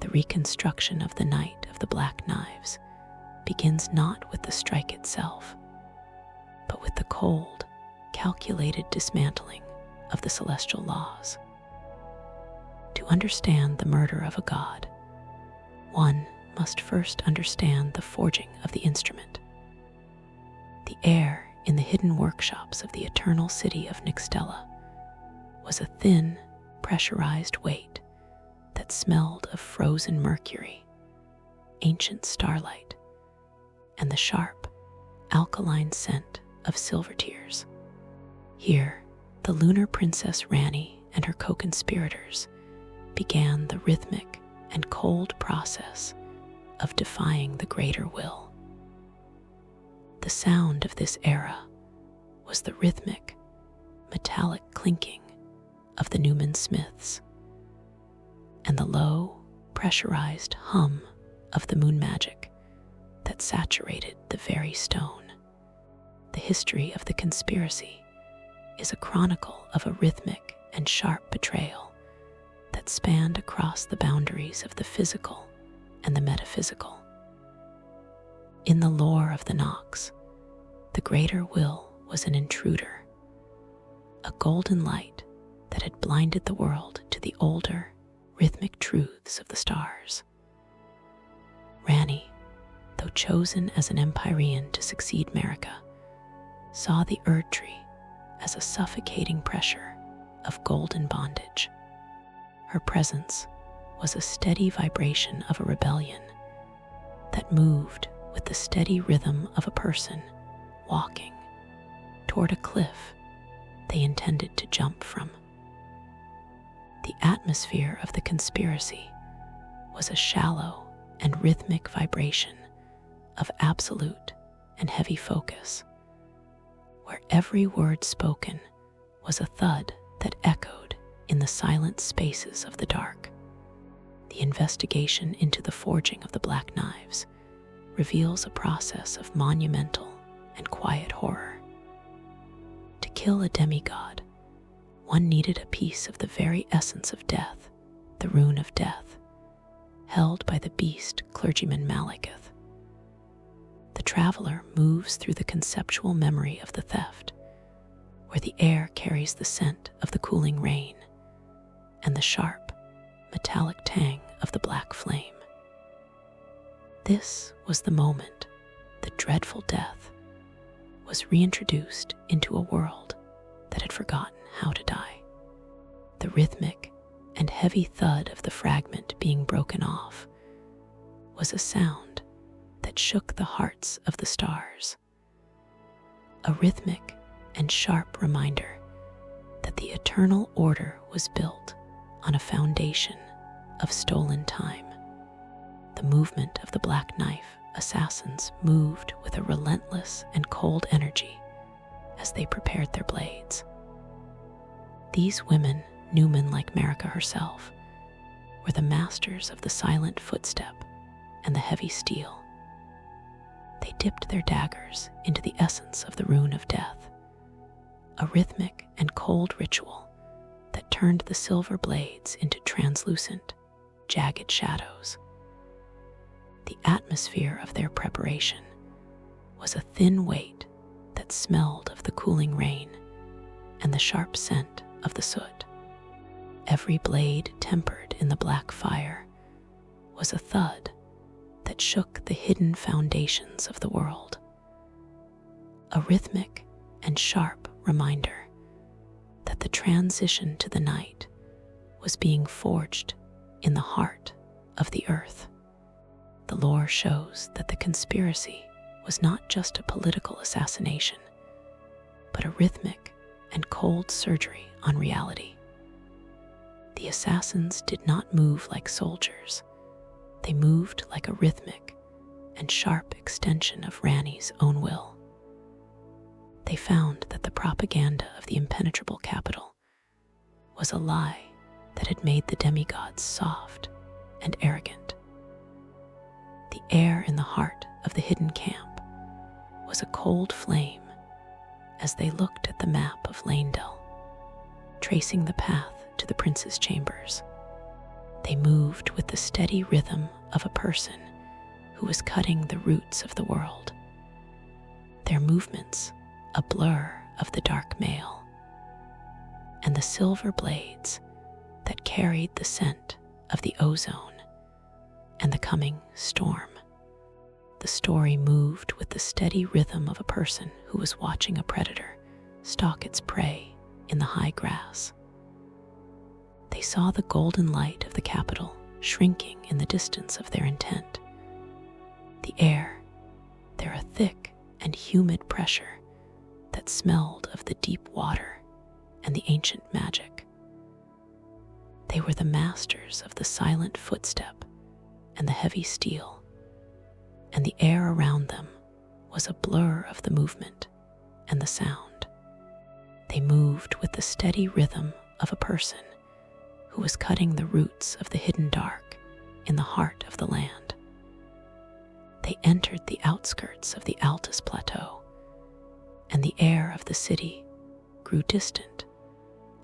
The reconstruction of the Night of the Black Knives begins not with the strike itself, but with the cold, calculated dismantling of the celestial laws. To understand the murder of a god, one must first understand the forging of the instrument. The air in the hidden workshops of the eternal city of Nixtella was a thin, pressurized weight that smelled of frozen mercury, ancient starlight, and the sharp, alkaline scent of silver tears. Here, the lunar princess Rani and her co-conspirators began the rhythmic and cold process of defying the greater will. The sound of this era was the rhythmic, metallic clinking of the Newman smiths, and the low, pressurized hum of the moon magic that saturated the very stone. The history of the conspiracy is a chronicle of a rhythmic and sharp betrayal that spanned across the boundaries of the physical and the metaphysical. In the lore of the Nox, the greater will was an intruder, a golden light that had blinded the world to the older, rhythmic truths of the stars. Rani, though chosen as an Empyrean to succeed Marika, saw the Erd Tree as a suffocating pressure of golden bondage. Her presence was a steady vibration of a rebellion that moved with the steady rhythm of a person walking toward a cliff they intended to jump from. The atmosphere of the conspiracy was a shallow and rhythmic vibration of absolute and heavy focus, where every word spoken was a thud that echoed in the silent spaces of the dark. The investigation into the forging of the Black Knives reveals a process of monumental and quiet horror. To kill a demigod, one needed a piece of the very essence of death, the rune of death, held by the beast clergyman Malekith. The traveler moves through the conceptual memory of the theft, where the air carries the scent of the cooling rain and the sharp, metallic tang of the black flame. This was the moment the dreadful death was reintroduced into a world that had forgotten how to die. The rhythmic and heavy thud of the fragment being broken off was a sound that shook the hearts of the stars, a rhythmic and sharp reminder that the eternal order was built on a foundation of stolen time. The movement of the Black Knife assassins moved with a relentless and cold energy as they prepared their blades. These women, Newman like Marika herself, were the masters of the silent footstep and the heavy steel. They dipped their daggers into the essence of the rune of death, a rhythmic and cold ritual that turned the silver blades into translucent, jagged shadows. The atmosphere of their preparation was a thin weight that smelled of the cooling rain and the sharp scent of the soot. Every blade tempered in the black fire was a thud that shook the hidden foundations of the world, a rhythmic and sharp reminder that the transition to the night was being forged in the heart of the earth. The lore shows that the conspiracy was not just a political assassination, but a rhythmic and cold surgery on reality. The assassins did not move like soldiers. They moved like a rhythmic and sharp extension of Rani's own will. They found that the propaganda of the impenetrable capital was a lie that had made the demigods soft and arrogant. The air in the heart of the hidden camp was a cold flame as they looked at the map of Lanedell, tracing the path to the prince's chambers. They moved with the steady rhythm of a person who was cutting the roots of the world. Their movements, a blur of the dark mail, and the silver blades that carried the scent of the ozone and the coming storm. The story moved with the steady rhythm of a person who was watching a predator stalk its prey in the high grass. They saw the golden light of the capital shrinking in the distance of their intent. The air, there a thick and humid pressure that smelled of the deep water and the ancient magic. They were the masters of the silent footstep and the heavy steel, and the air around them was a blur of the movement and the sound. They moved with the steady rhythm of a person who was cutting the roots of the hidden dark in the heart of the land. They entered the outskirts of the Altus Plateau, and the air of the city grew distant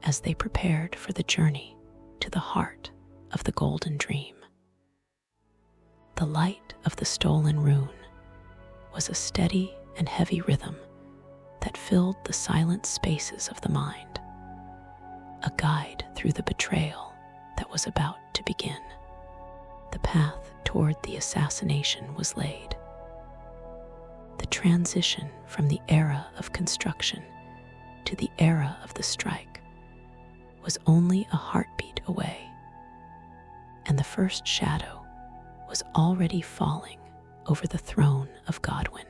as they prepared for the journey to the heart of the Golden Dream. The light of the stolen rune was a steady and heavy rhythm that filled the silent spaces of the mind, a guide through the betrayal that was about to begin. The path toward the assassination was laid. The transition from the era of construction to the era of the strike was only a heartbeat away, and the first shadow was already falling over the throne of Godwin.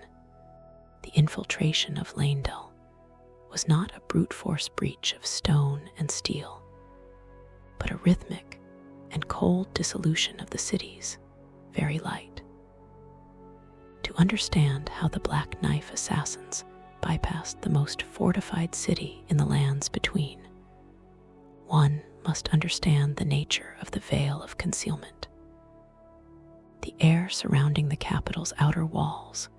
The infiltration of Lanedell was not a brute force breach of stone and steel, but a rhythmic and cold dissolution of the city's very light. To understand how the Black Knife assassins bypassed the most fortified city in the lands between, one must understand the nature of the veil of concealment. The air surrounding the capital's outer walls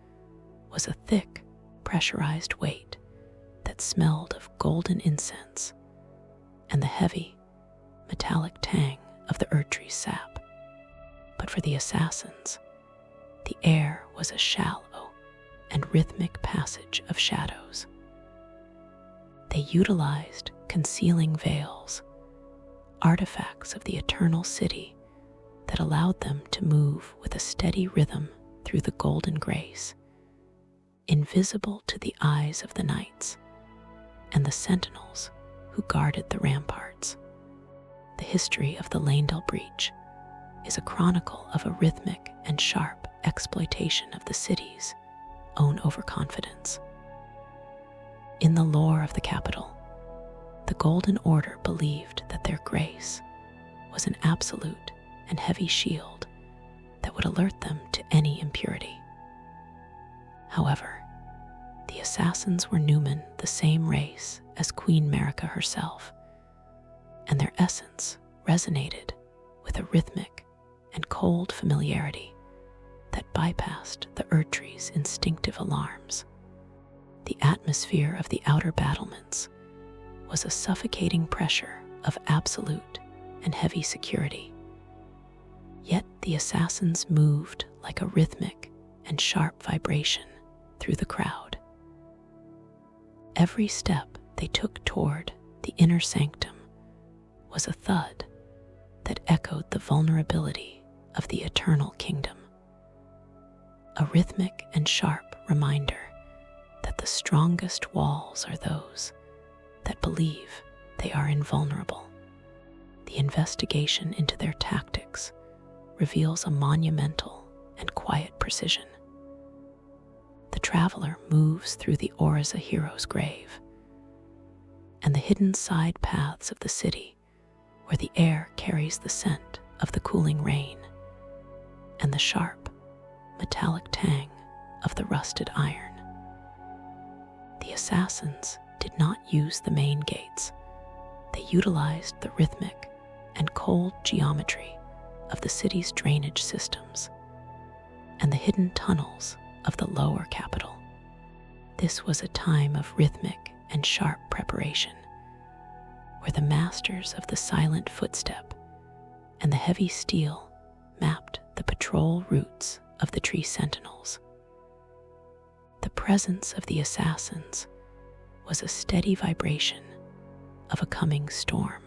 was a thick, pressurized weight that smelled of golden incense and the heavy, metallic tang of the Erdtree's sap. But for the assassins, the air was a shallow and rhythmic passage of shadows. They utilized concealing veils, artifacts of the eternal city that allowed them to move with a steady rhythm through the golden grace, invisible to the eyes of the knights and the sentinels who guarded the ramparts. The history of the Lanedell breach is a chronicle of a rhythmic and sharp exploitation of the city's own overconfidence. In the lore of the capital, the Golden Order believed that their grace was an absolute and heavy shield that would alert them to any impurity. However, the assassins were Newman, the same race as Queen Marika herself, and their essence resonated with a rhythmic and cold familiarity that bypassed the Erdtree's instinctive alarms. The atmosphere of the outer battlements was a suffocating pressure of absolute and heavy security. Yet the assassins moved like a rhythmic and sharp vibration through the crowd. Every step they took toward the inner sanctum was a thud that echoed the vulnerability of the eternal kingdom. A rhythmic and sharp reminder that the strongest walls are those that believe they are invulnerable. The investigation into their tactics reveals a monumental and quiet precision. The traveler moves through the Oriza hero's grave and the hidden side paths of the city where the air carries the scent of the cooling rain and the sharp, metallic tang of the rusted iron. The assassins did not use the main gates. They utilized the rhythmic and cold geometry of the city's drainage systems and the hidden tunnels of the lower capital. This was a time of rhythmic and sharp preparation, where the masters of the silent footstep and the heavy steel mapped the patrol routes of the tree sentinels. The presence of the assassins was a steady vibration of a coming storm,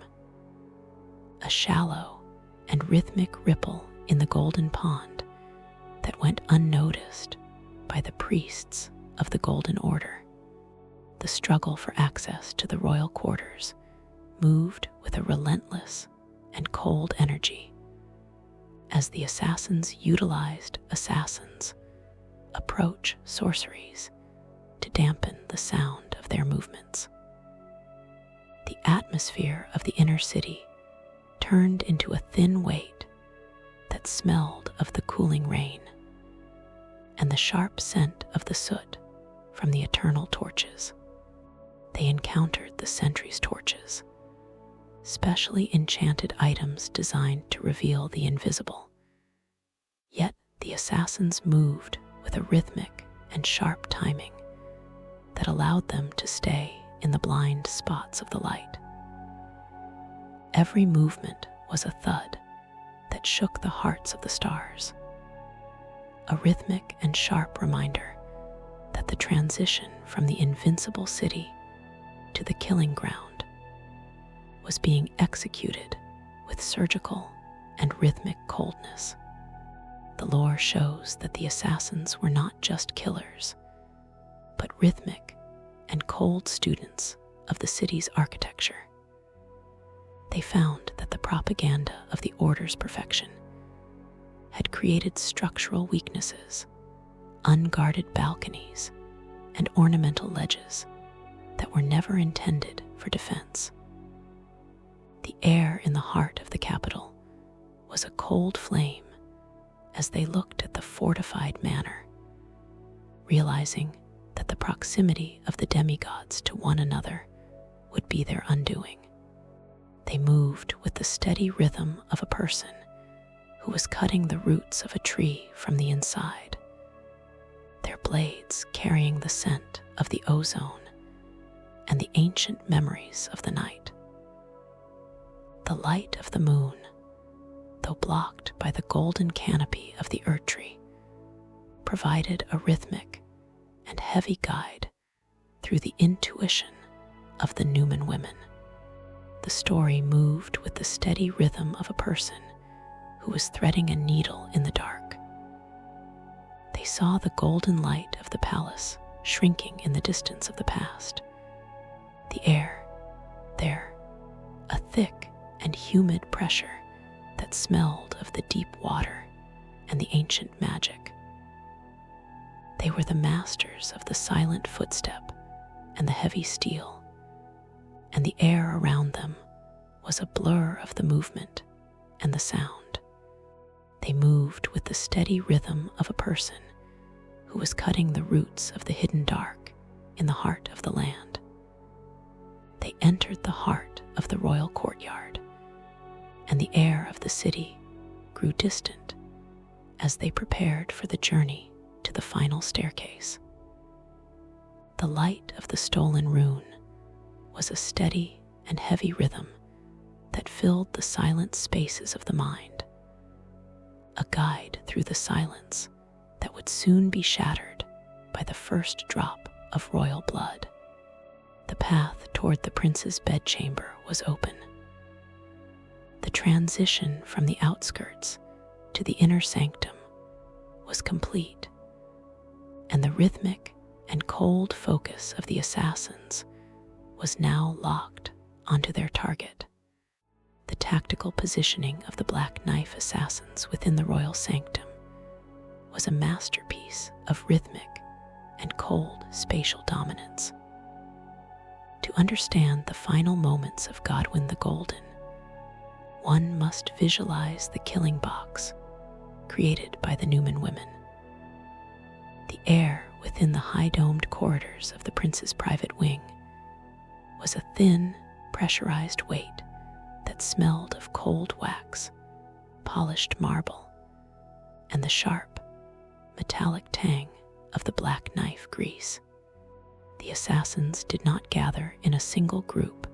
a shallow and rhythmic ripple in the golden pond that went unnoticed by the priests of the Golden Order. The struggle for access to the royal quarters moved with a relentless and cold energy as the assassins utilized assassins' approach sorceries to dampen the sound of their movements. The atmosphere of the inner city turned into a thin weight that smelled of the cooling rain and the sharp scent of the soot from the eternal torches. They encountered the sentries' torches, specially enchanted items designed to reveal the invisible. Yet the assassins moved with a rhythmic and sharp timing that allowed them to stay in the blind spots of the light. Every movement was a thud that shook the hearts of the stars, a rhythmic and sharp reminder that the transition from the invincible city to the killing ground was being executed with surgical and rhythmic coldness. The lore shows that the assassins were not just killers, but rhythmic and cold students of the city's architecture. They found that the propaganda of the Order's perfection had created structural weaknesses, unguarded balconies, and ornamental ledges that were never intended for defense. The air in the heart of the capital was a cold flame as they looked at the fortified manor, realizing that the proximity of the demigods to one another would be their undoing. They moved with the steady rhythm of a person who was cutting the roots of a tree from the inside, their blades carrying the scent of the ozone and the ancient memories of the night. The light of the moon, though blocked by the golden canopy of the Erd tree, provided a rhythmic and heavy guide through the intuition of the Newman women. The story moved with the steady rhythm of a person who was threading a needle in the dark. They saw the golden light of the palace shrinking in the distance of the past. The air there, a thick and humid pressure that smelled of the deep water and the ancient magic. They were the masters of the silent footstep and the heavy steel, and the air around them was a blur of the movement and the sound. They moved with the steady rhythm of a person who was cutting the roots of the hidden dark in the heart of the land. They entered the heart of the royal courtyard, and the air of the city grew distant as they prepared for the journey to the final staircase. The light of the stolen rune was a steady and heavy rhythm that filled the silent spaces of the mind, a guide through the silence that would soon be shattered by the first drop of royal blood. The path toward the prince's bedchamber was open. The transition from the outskirts to the inner sanctum was complete, and the rhythmic and cold focus of the assassins was now locked onto their target. The tactical positioning of the Black Knife assassins within the royal sanctum was a masterpiece of rhythmic and cold spatial dominance. To understand the final moments of Godwin the Golden, one must visualize the killing box created by the Newman women. The air within the high-domed corridors of the prince's private wing was a thin, pressurized weight that smelled of cold wax, polished marble, and the sharp, metallic tang of the black knife grease. The assassins did not gather in a single group.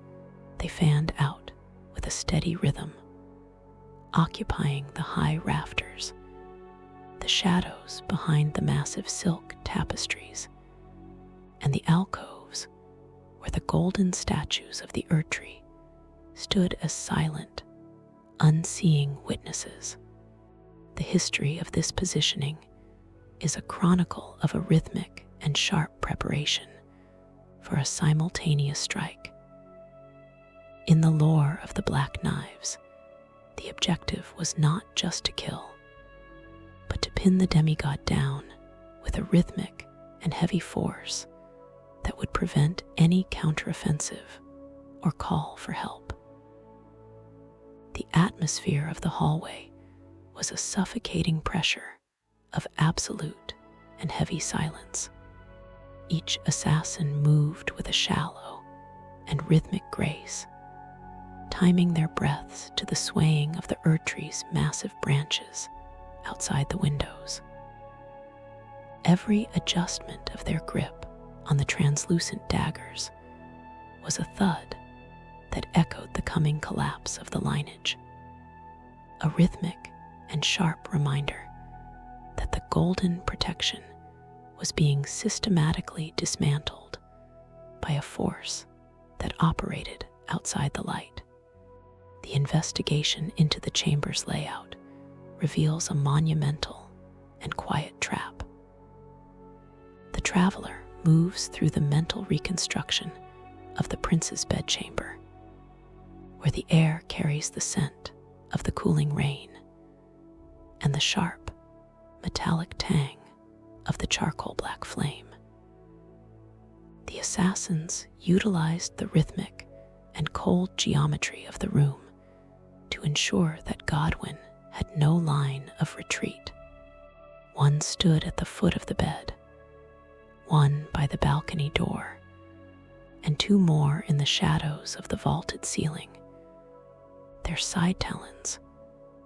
They fanned out with a steady rhythm, occupying the high rafters, the shadows behind the massive silk tapestries, and the alcoves where the golden statues of the Erdtree stood as silent, unseeing witnesses. The history of this positioning is a chronicle of a rhythmic and sharp preparation for a simultaneous strike. In the lore of the Black Knives, the objective was not just to kill, but to pin the demigod down with a rhythmic and heavy force that would prevent any counteroffensive or call for help. The atmosphere of the hallway was a suffocating pressure of absolute and heavy silence. Each assassin moved with a shallow and rhythmic grace, timing their breaths to the swaying of the Erdtree's massive branches outside the windows. Every adjustment of their grip on the translucent daggers was a thud that echoed the coming collapse of the lineage, a rhythmic and sharp reminder that the golden protection was being systematically dismantled by a force that operated outside the light. The investigation into the chamber's layout reveals a monumental and quiet trap. The traveler moves through the mental reconstruction of the prince's bedchamber, where the air carries the scent of the cooling rain and the sharp, metallic tang of the charcoal black flame. The assassins utilized the rhythmic and cold geometry of the room to ensure that Godwin had no line of retreat. One stood at the foot of the bed, one by the balcony door, and two more in the shadows of the vaulted ceiling, their side talons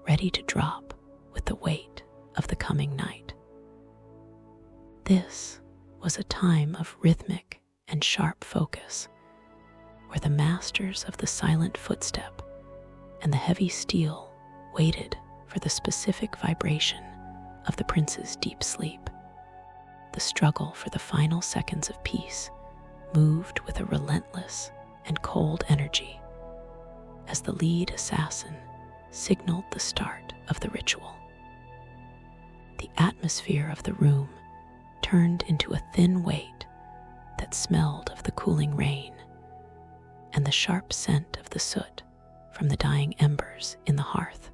ready to drop with the weight of the coming night. This was a time of rhythmic and sharp focus, where the masters of the silent footstep and the heavy steel waited for the specific vibration of the prince's deep sleep. The struggle for the final seconds of peace moved with a relentless and cold energy as the lead assassin signaled the start of the ritual. The atmosphere of the room turned into a thin weight that smelled of the cooling rain and the sharp scent of the soot from the dying embers in the hearth.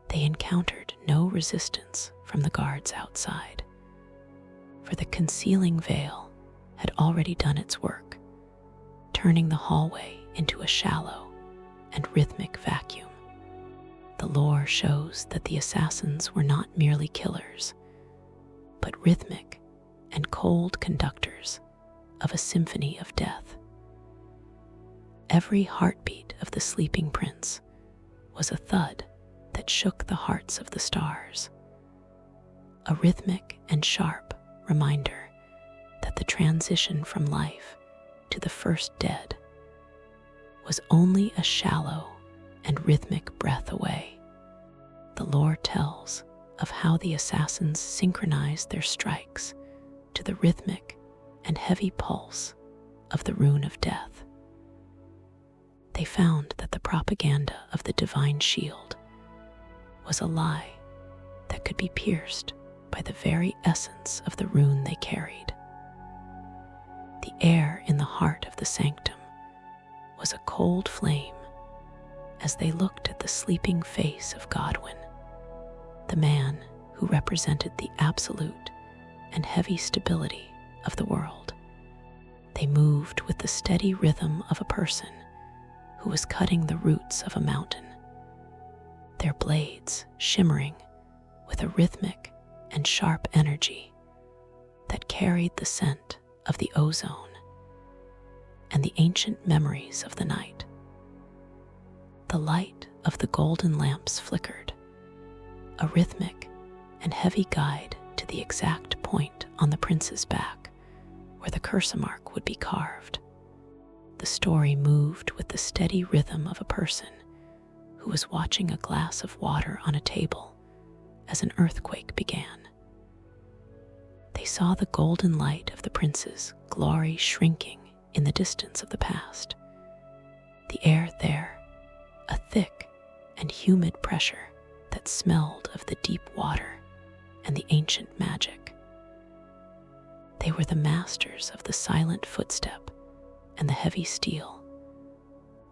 They encountered no resistance from the guards outside, for the concealing veil had already done its work, turning the hallway into a shallow and rhythmic vacuum. The lore shows that the assassins were not merely killers, but rhythmic and cold conductors of a symphony of death. Every heartbeat of the sleeping prince was a thud that shook the hearts of the stars, a rhythmic and sharp reminder that the transition from life to the first dead was only a shallow and rhythmic breath away. The lore tells of how the assassins synchronized their strikes to the rhythmic and heavy pulse of the rune of death. They found that the propaganda of the divine shield was a lie that could be pierced by the very essence of the rune they carried. The air in the heart of the sanctum was a cold flame as they looked at the sleeping face of Godwin, the man who represented the absolute and heavy stability of the world. They moved with the steady rhythm of a person who was cutting the roots of a mountain, their blades shimmering with a rhythmic and sharp energy that carried the scent of the ozone and the ancient memories of the night. The light of the golden lamps flickered, a rhythmic and heavy guide to the exact point on the prince's back where the cursor mark would be carved. The story moved with the steady rhythm of a person who was watching a glass of water on a table as an earthquake began. They saw the golden light of the prince's glory shrinking in the distance of the past. The air there, a thick and humid pressure that smelled of the deep water and the ancient magic. They were the masters of the silent footstep and the heavy steel,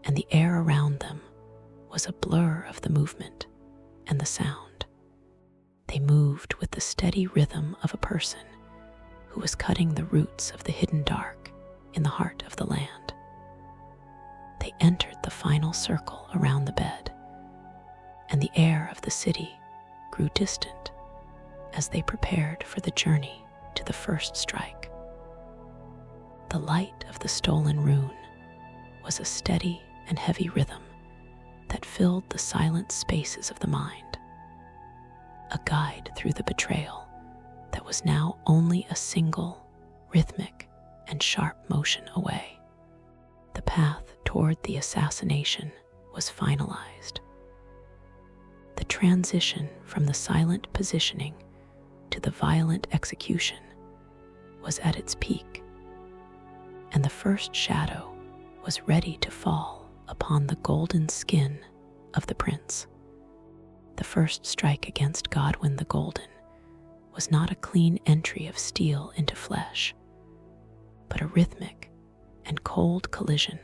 and the air around them was a blur of the movement and the sound. They moved with the steady rhythm of a person who was cutting the roots of the hidden dark in the heart of the land. They entered the final circle around the bed, and the air of the city grew distant as they prepared for the journey to the first strike. The light of the stolen rune was a steady and heavy rhythm that filled the silent spaces of the mind, a guide through the betrayal that was now only a single, rhythmic, and sharp motion away. The path toward the assassination was finalized. The transition from the silent positioning to the violent execution was at its peak, and the first shadow was ready to fall upon the golden skin of the prince. The first strike against Godwin the Golden was not a clean entry of steel into flesh, but a rhythmic and cold collision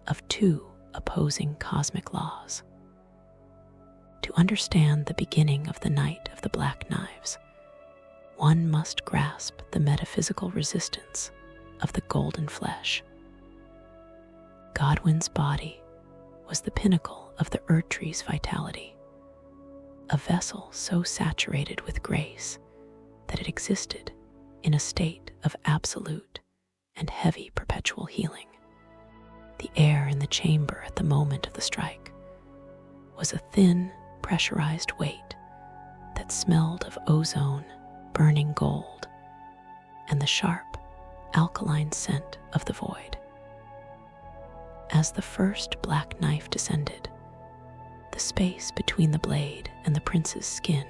of two opposing cosmic laws. To understand the beginning of the Night of the Black Knives, one must grasp the metaphysical resistance of the golden flesh. Godwin's body was the pinnacle of the Erdtree's vitality, a vessel so saturated with grace that it existed in a state of absolute and heavy perpetual healing. The air in the chamber at the moment of the strike was a thin, pressurized weight that smelled of ozone, burning gold, and the sharp, alkaline scent of the void. As the first black knife descended, the space between the blade and the prince's skin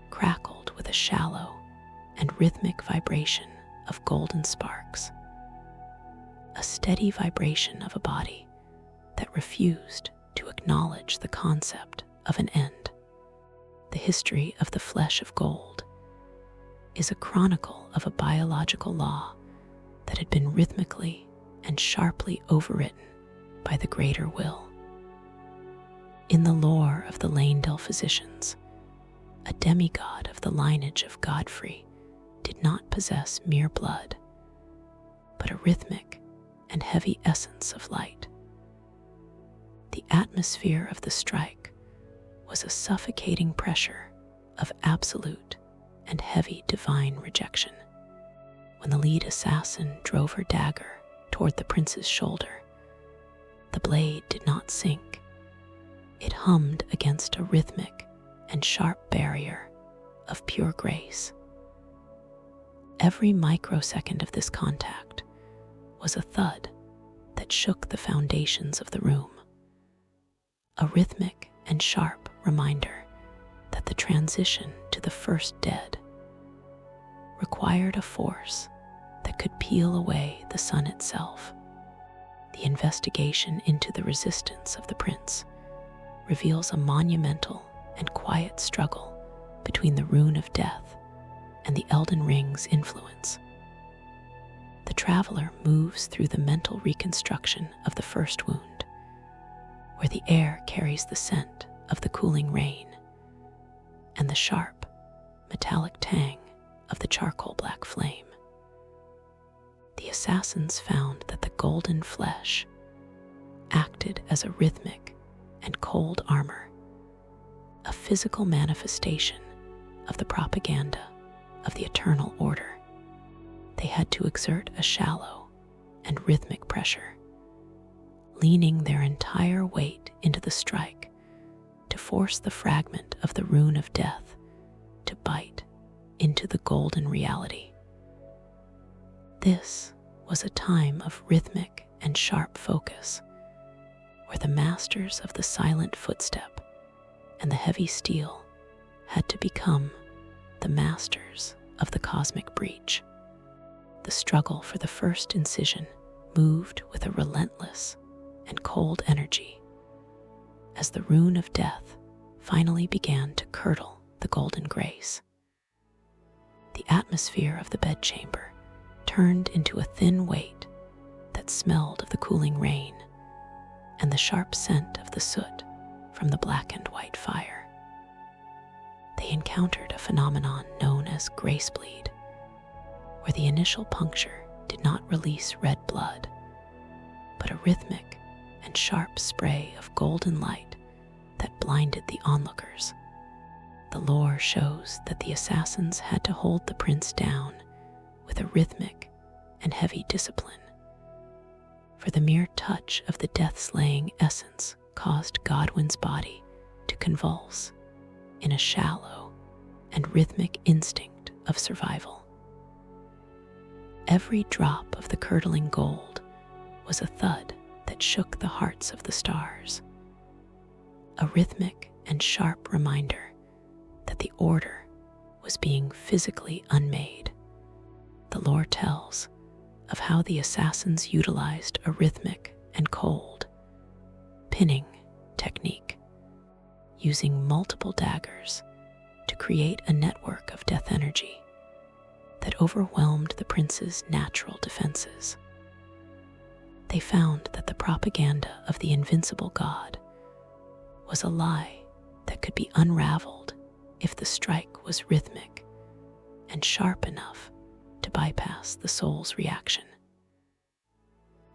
crackled with a shallow and rhythmic vibration of golden sparks, a steady vibration of a body that refused to acknowledge the concept of an end. The history of the flesh of gold is a chronicle of a biological law that had been rhythmically and sharply overwritten by the greater will. In the lore of the Lanedale physicians, a demigod of the lineage of Godfrey did not possess mere blood, but a rhythmic and heavy essence of light. The atmosphere of the strike was a suffocating pressure of absolute and heavy divine rejection. When the lead assassin drove her dagger toward the prince's shoulder, the blade did not sink. It hummed against a rhythmic and sharp barrier of pure grace. Every microsecond of this contact was a thud that shook the foundations of the room, a rhythmic and sharp reminder that the transition to the first dead required a force that could peel away the sun itself. The investigation into the resistance of the prince reveals a monumental and quiet struggle between the rune of death and the Elden Ring's influence. The traveler moves through the mental reconstruction of the first wound, where the air carries the scent of the cooling rain and the sharp, metallic tang of the charcoal black flame. The assassins found that the golden flesh acted as a rhythmic and cold armor, a physical manifestation of the propaganda of the eternal order. They had to exert a shallow and rhythmic pressure, leaning their entire weight into the strike to force the fragment of the rune of death to bite into the golden reality. This was a time of rhythmic and sharp focus, were the masters of the silent footstep, and the heavy steel had to become the masters of the cosmic breach. The struggle for the first incision moved with a relentless and cold energy as the rune of death finally began to curdle the golden grace. The atmosphere of the bedchamber turned into a thin weight that smelled of the cooling rain and the sharp scent of the soot from the blackened white fire. They encountered a phenomenon known as grace bleed, where the initial puncture did not release red blood, but a rhythmic and sharp spray of golden light that blinded the onlookers. The lore shows that the assassins had to hold the prince down with a rhythmic and heavy discipline, for the mere touch of the death-slaying essence caused Godwin's body to convulse in a shallow and rhythmic instinct of survival. Every drop of the curdling gold was a thud that shook the hearts of the stars, a rhythmic and sharp reminder that the order was being physically unmade. The lore tells of how the assassins utilized a rhythmic and cold pinning technique, using multiple daggers to create a network of death energy that overwhelmed the prince's natural defenses. They found that the propaganda of the invincible god was a lie that could be unraveled if the strike was rhythmic and sharp enough to bypass the soul's reaction.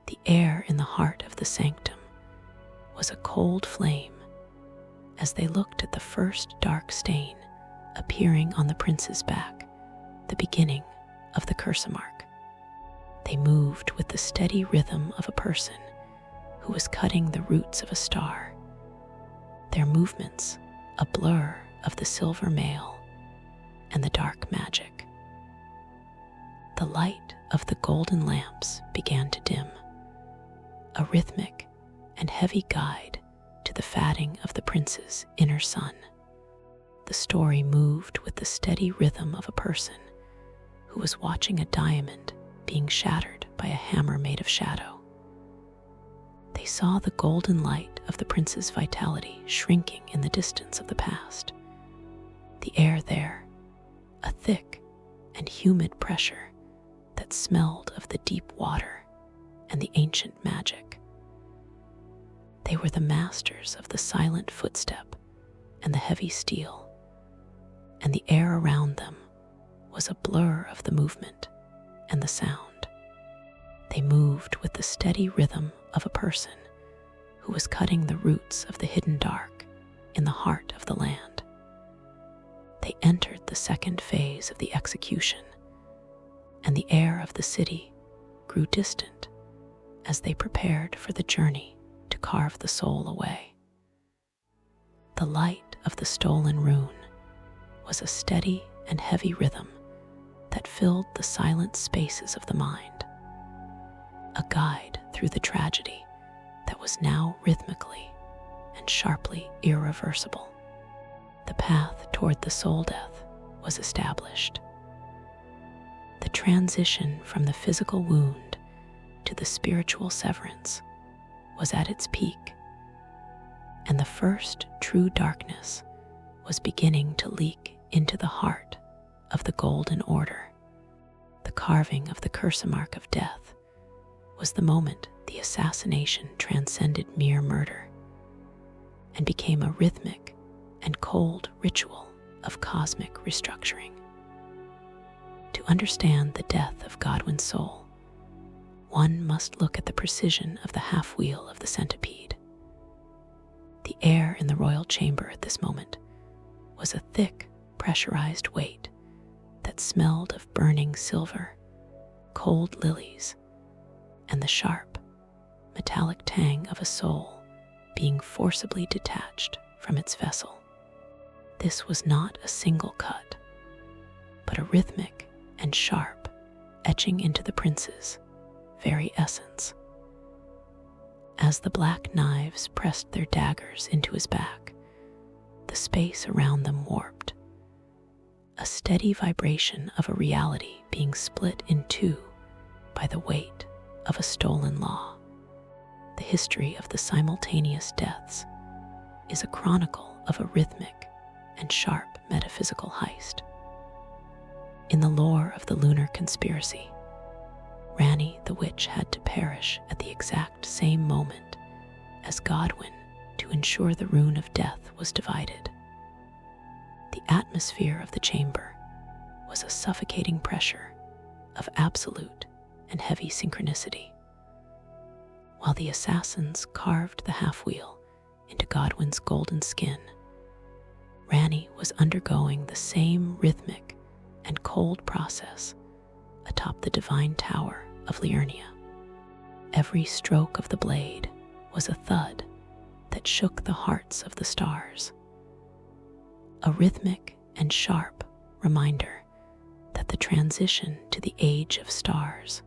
The air in the heart of the sanctum was a cold flame as they looked at the first dark stain appearing on the prince's back, the beginning of the curse mark. They moved with the steady rhythm of a person who was cutting the roots of a star, their movements a blur of the silver mail and the dark magic. The light of the golden lamps began to dim, a rhythmic and heavy guide to the fatting of the prince's inner sun. The story moved with the steady rhythm of a person who was watching a diamond being shattered by a hammer made of shadow. They saw the golden light of the prince's vitality shrinking in the distance of the past. The air there, a thick and humid pressure that smelled of the deep water and the ancient magic. They were the masters of the silent footstep and the heavy steel, and the air around them was a blur of the movement and the sound. They moved with the steady rhythm of a person who was cutting the roots of the hidden dark in the heart of the land. They entered the second phase of the execution, and the air of the city grew distant as they prepared for the journey to carve the soul away. The light of the stolen rune was a steady and heavy rhythm that filled the silent spaces of the mind, a guide through the tragedy that was now rhythmically and sharply irreversible. The path toward the soul death was established. The transition from the physical wound to the spiritual severance was at its peak, and the first true darkness was beginning to leak into the heart of the Golden Order. The carving of the curse mark of death was the moment the assassination transcended mere murder and became a rhythmic and cold ritual of cosmic restructuring. To understand the death of Godwin's soul, one must look at the precision of the half-wheel of the centipede. The air in the royal chamber at this moment was a thick, pressurized weight that smelled of burning silver, cold lilies, and the sharp, metallic tang of a soul being forcibly detached from its vessel. This was not a single cut, but a rhythmic and sharp etching into the prince's very essence. As the black knives pressed their daggers into his back, the space around them warped, a steady vibration of a reality being split in two by the weight of a stolen law. The history of the simultaneous deaths is a chronicle of a rhythmic and sharp metaphysical heist. In the lore of the lunar conspiracy, Rani the witch had to perish at the exact same moment as Godwin to ensure the rune of death was divided. The atmosphere of the chamber was a suffocating pressure of absolute and heavy synchronicity. While the assassins carved the half-wheel into Godwin's golden skin, Rani was undergoing the same rhythmic and cold process atop the divine tower of Liurnia. Every stroke of the blade was a thud that shook the hearts of the stars, a rhythmic and sharp reminder that the transition to the age of stars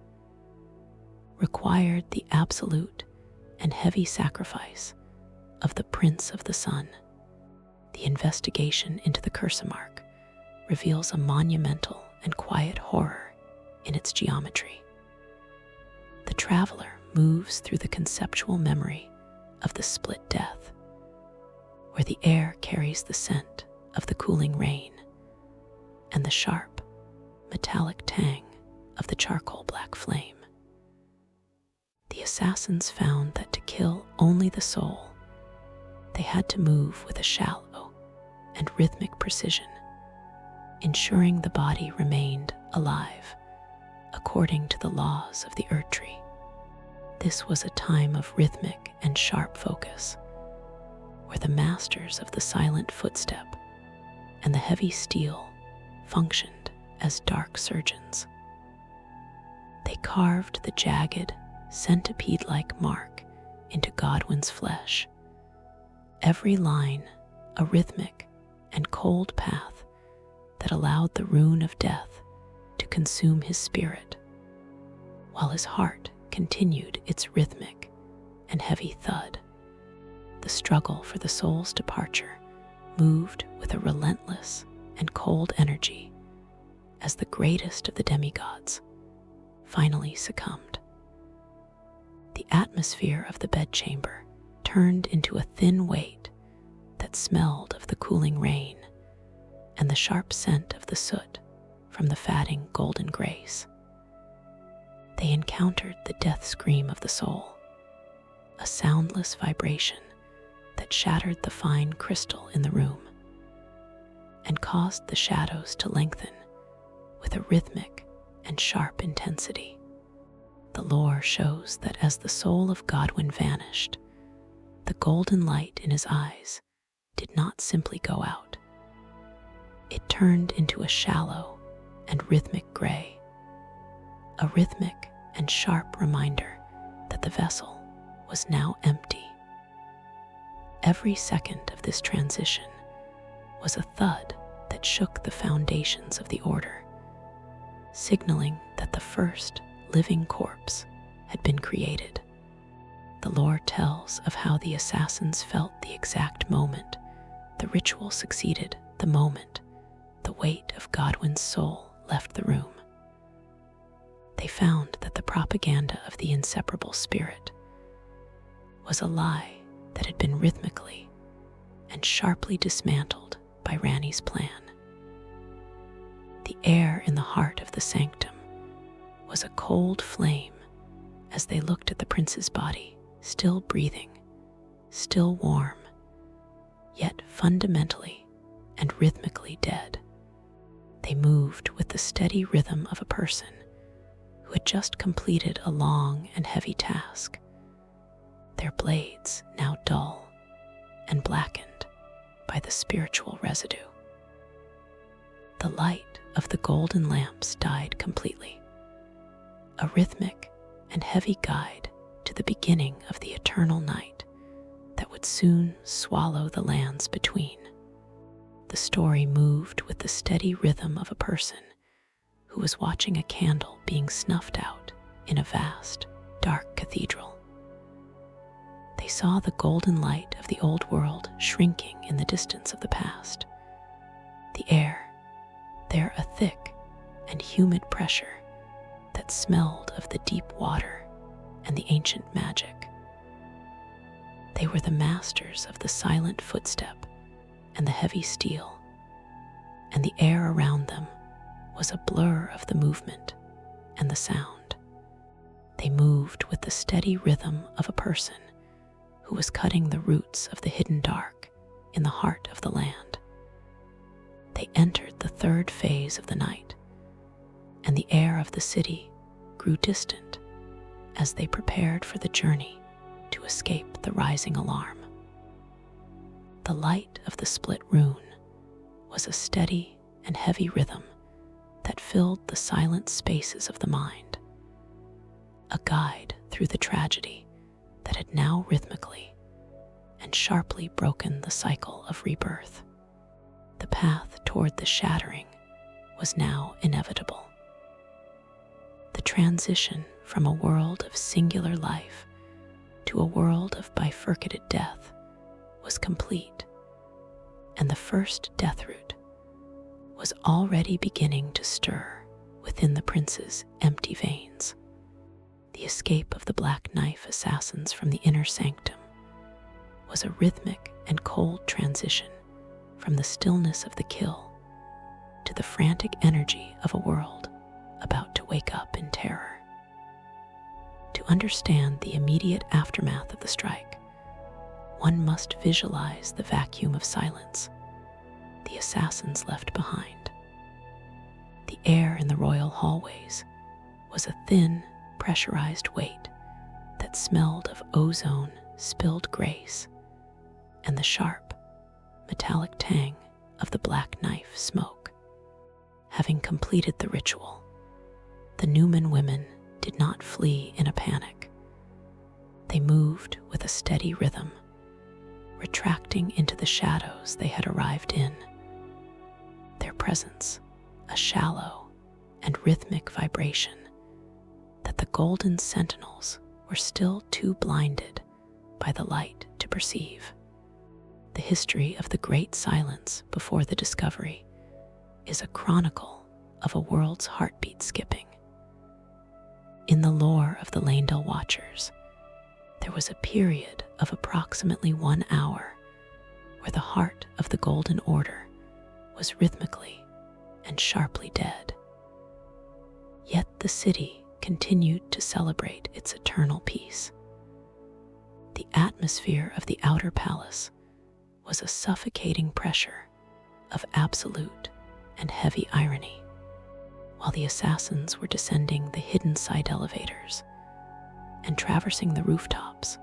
required the absolute and heavy sacrifice of the Prince of the Sun. The investigation into the Cursa mark reveals a monumental and quiet horror in its geometry. The traveler moves through the conceptual memory of the split death, where the air carries the scent of the cooling rain and the sharp, metallic tang of the charcoal black flame. The assassins found that to kill only the soul, they had to move with a shallow and rhythmic precision, ensuring the body remained alive according to the laws of the Erdtree. This was a time of rhythmic and sharp focus, where the masters of the silent footstep and the heavy steel functioned as dark surgeons. They carved the jagged, centipede-like mark into Godwin's flesh, every line a rhythmic and cold path that allowed the rune of death to consume his spirit, while his heart continued its rhythmic and heavy thud. The struggle for the soul's departure moved with a relentless and cold energy as the greatest of the demigods finally succumbed. The atmosphere of the bedchamber turned into a thin weight that smelled of the cooling rain and the sharp scent of the soot from the fatting golden grace. They encountered the death scream of the soul, a soundless vibration that shattered the fine crystal in the room and caused the shadows to lengthen with a rhythmic and sharp intensity. The lore shows that as the soul of Godwin vanished, the golden light in his eyes did not simply go out. It turned into a shallow and rhythmic gray, a rhythmic and sharp reminder that the vessel was now empty. Every second of this transition was a thud that shook the foundations of the order, signaling that the first living corpse had been created. The lore tells of how the assassins felt the exact moment the ritual succeeded, the moment the weight of Godwin's soul left the room. They found that the propaganda of the inseparable spirit was a lie that had been rhythmically and sharply dismantled by Rani's plan. The air in the heart of the sanctum was a cold flame as they looked at the prince's body, still breathing, still warm, yet fundamentally and rhythmically dead. They moved with the steady rhythm of a person who had just completed a long and heavy task, their blades now dull and blackened by the spiritual residue. The light of the golden lamps died completely, a rhythmic and heavy guide to the beginning of the eternal night that would soon swallow the lands between. The story moved with the steady rhythm of a person who was watching a candle being snuffed out in a vast, dark cathedral. They saw the golden light of the old world shrinking in the distance of the past. The air, there a thick and humid pressure that smelled of the deep water and the ancient magic. They were the masters of the silent footstep and the heavy steel, and the air around them was a blur of the movement and the sound. They moved with the steady rhythm of a person who was cutting the roots of the hidden dark in the heart of the land. They entered the third phase of the night, and the air of the city grew distant as they prepared for the journey to escape the rising alarm. The light of the split rune was a steady and heavy rhythm that filled the silent spaces of the mind, a guide through the tragedy that had now rhythmically and sharply broken the cycle of rebirth. The path toward the shattering was now inevitable. The transition from a world of singular life to a world of bifurcated death was complete, and the first death root was already beginning to stir within the prince's empty veins. The escape of the Black Knife assassins from the inner sanctum was a rhythmic and cold transition from the stillness of the kill to the frantic energy of a world about to wake up in terror. To understand the immediate aftermath of the strike, one must visualize the vacuum of silence the assassins left behind. The air in the royal hallways was a thin, pressurized weight that smelled of ozone, spilled grace, and the sharp, metallic tang of the Black Knife smoke. Having completed the ritual, the Newman women did not flee in a panic. They moved with a steady rhythm, retracting into the shadows they had arrived in. Their presence, a shallow and rhythmic vibration that the golden sentinels were still too blinded by the light to perceive. The history of the great silence before the discovery is a chronicle of a world's heartbeat skipping. In the lore of the Lanedale Watchers, there was a period of approximately 1 hour where the heart of the Golden Order was rhythmically and sharply dead. Yet the city continued to celebrate its eternal peace. The atmosphere of the outer palace was a suffocating pressure of absolute and heavy irony, while the assassins were descending the hidden side elevators and traversing the rooftops.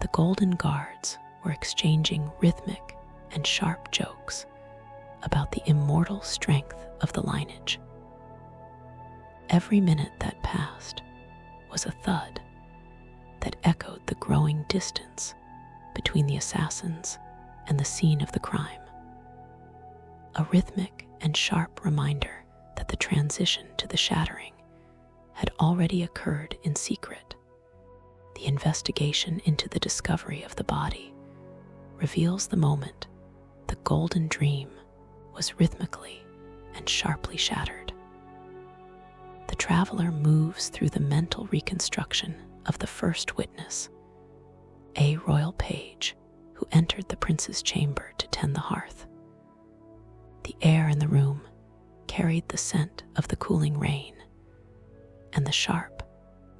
The Golden Guards were exchanging rhythmic and sharp jokes about the immortal strength of the lineage. Every minute that passed was a thud that echoed the growing distance between the assassins and the scene of the crime. A rhythmic and sharp reminder that the transition to the shattering had already occurred in secret. The investigation into the discovery of the body reveals the moment the golden dream was rhythmically and sharply shattered. The traveler moves through the mental reconstruction of the first witness, a royal page who entered the prince's chamber to tend the hearth. The air in the room carried the scent of the cooling rain and the sharp,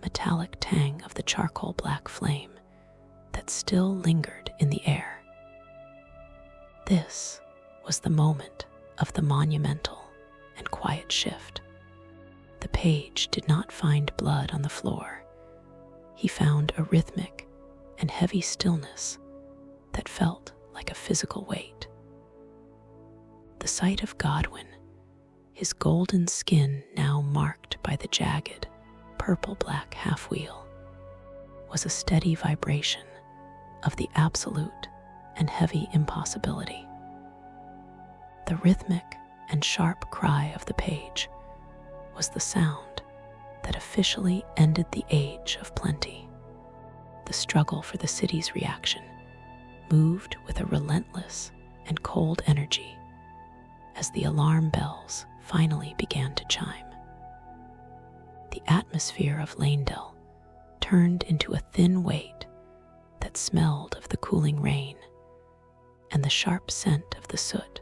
metallic tang of the charcoal black flame that still lingered in the air. This was the moment of the monumental and quiet shift. The page did not find blood on the floor. He found a rhythmic and heavy stillness that felt like a physical weight. The sight of Godwin, his golden skin now marked by the jagged, purple-black half-wheel, was a steady vibration of the absolute and heavy impossibility. The rhythmic and sharp cry of the page was the sound that officially ended the age of plenty. the struggle for the city's reaction moved with a relentless and cold energy as the alarm bells finally began to chime. The atmosphere of Lanedell turned into a thin weight that smelled of the cooling rain and the sharp scent of the soot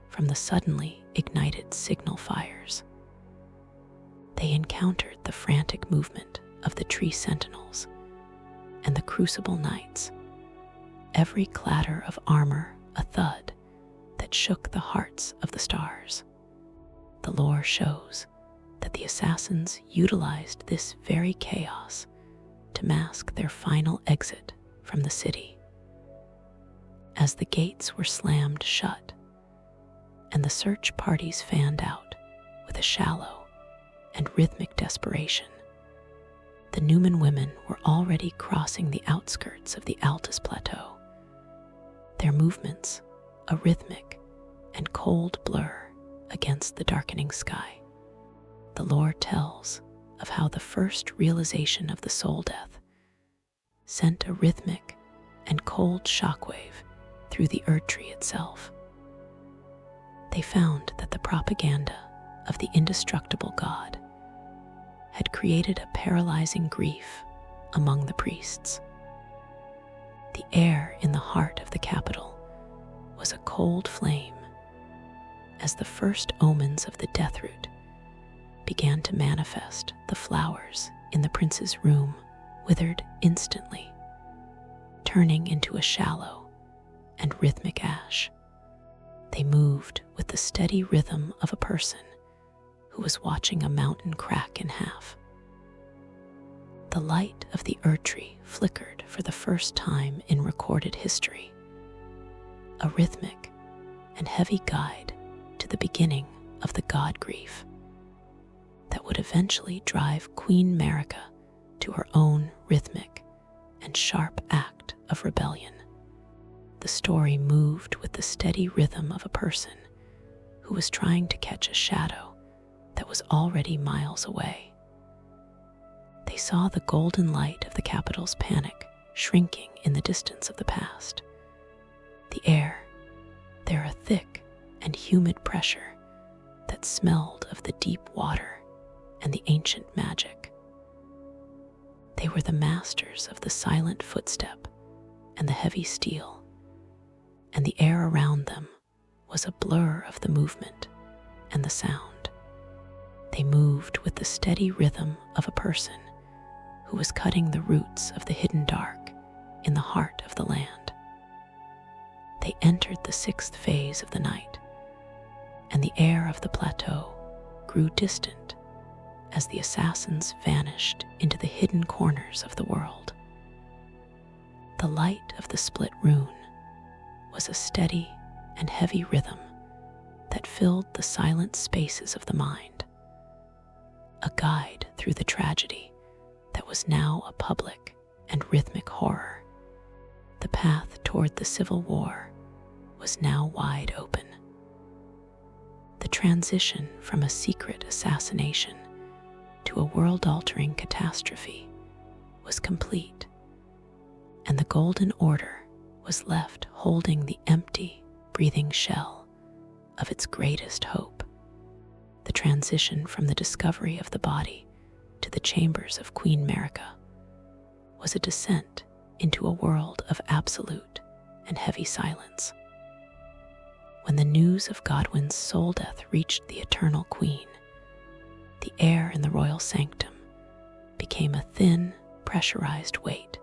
from the suddenly ignited signal fires. They encountered the frantic movement of the tree sentinels and the crucible knights, every clatter of armor a thud that shook the hearts of the stars. The lore shows that the assassins utilized this very chaos to mask their final exit from the city. As the gates were slammed shut and the search parties fanned out with a shallow and rhythmic desperation, the Newman women were already crossing the outskirts of the Altus Plateau, their movements a rhythmic and cold blur against the darkening sky. The lore tells of how the first realization of the soul death sent a rhythmic and cold shockwave through the Erdtree itself. They found that the propaganda of the indestructible god had created a paralyzing grief among the priests. The air in the heart of the capital was a cold flame as the first omens of the deathroot began to manifest. The flowers in the prince's room withered instantly, turning into a shallow and rhythmic ash. They moved with the steady rhythm of a person who was watching a mountain crack in half. The light of the Erdtree flickered for the first time in recorded history, a rhythmic and heavy guide to the beginning of the god grief that would eventually drive Queen Marika to her own rhythmic and sharp act of rebellion. The story moved with the steady rhythm of a person who was trying to catch a shadow that was already miles away. They saw the golden light of the capital's panic shrinking in the distance of the past. The air, there a thick and humid pressure that smelled of the deep water and the ancient magic. They were the masters of the silent footstep and the heavy steel, and the air around them was a blur of the movement and the sound. They moved with the steady rhythm of a person who was cutting the roots of the hidden dark in the heart of the land. They entered the sixth phase of the night, and the air of the plateau grew distant as the assassins vanished into the hidden corners of the world. The light of the split rune was a steady and heavy rhythm that filled the silent spaces of the mind, a guide through the tragedy that was now a public and rhythmic horror. The path toward the civil war was now wide open. The transition from a secret assassination to a world-altering catastrophe was complete, and the Golden Order was left holding the empty, breathing shell of its greatest hope. The transition from the discovery of the body to the chambers of Queen Marika was a descent into a world of absolute and heavy silence. When the news of Godwin's soul death reached the Eternal Queen, the air in the royal sanctum became a thin, pressurized weight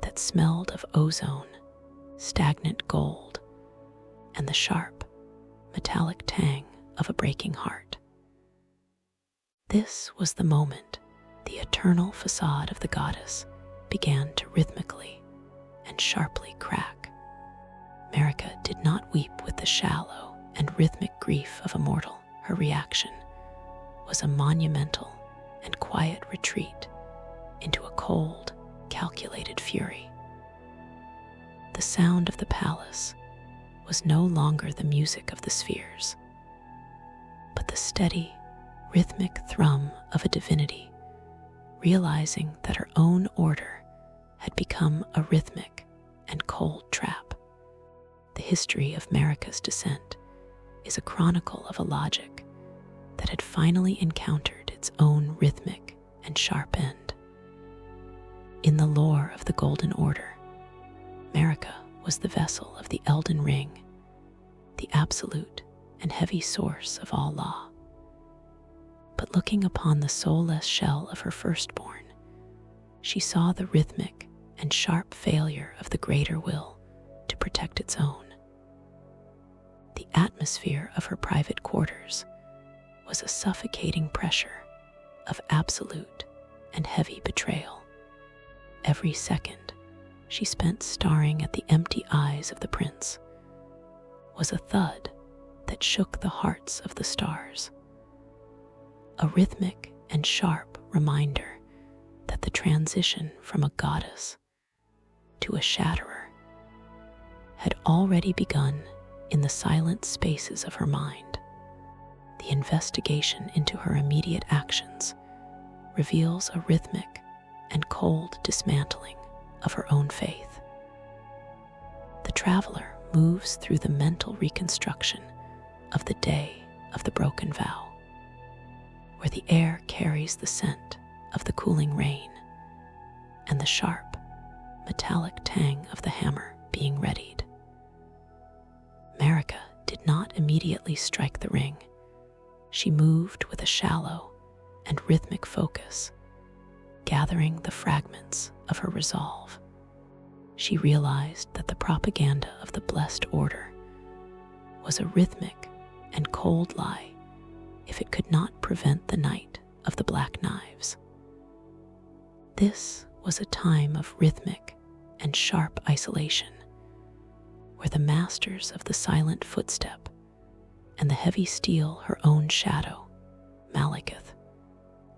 that smelled of ozone, stagnant gold, and the sharp, metallic tang of a breaking heart. This was the moment the eternal facade of the goddess began to rhythmically and sharply crack. Marika did not weep with the shallow and rhythmic grief of a mortal. Her reaction was a monumental and quiet retreat into a cold, calculated fury. The sound of the palace was no longer the music of the spheres, but the steady, rhythmic thrum of a divinity realizing that her own order had become a rhythmic and cold trap. The history of America's descent is a chronicle of a logic that had finally encountered its own rhythmic and sharp end. In the lore of the Golden Order, America was the vessel of the Elden Ring, the absolute and heavy source of all law. But looking upon the soulless shell of her firstborn, she saw the rhythmic and sharp failure of the greater will to protect its own. The atmosphere of her private quarters was a suffocating pressure of absolute and heavy betrayal. Every second she spent staring at the empty eyes of the prince was a thud that shook the hearts of the stars. A rhythmic and sharp reminder that the transition from a goddess to a shatterer had already begun in the silent spaces of her mind. The investigation into her immediate actions reveals a rhythmic and cold dismantling of her own faith. The traveler moves through the mental reconstruction of the day of the broken vow, where the air carries the scent of the cooling rain and the sharp, metallic tang of the hammer being readied. Marika did not immediately strike the ring. She moved with a shallow and rhythmic focus, gathering the fragments of her resolve. She realized that the propaganda of the blessed order was a rhythmic and cold lie if it could not prevent the night of the black knives. This was a time of rhythmic and sharp isolation, where the masters of the silent footstep and the heavy steel, her own shadow, Malekith,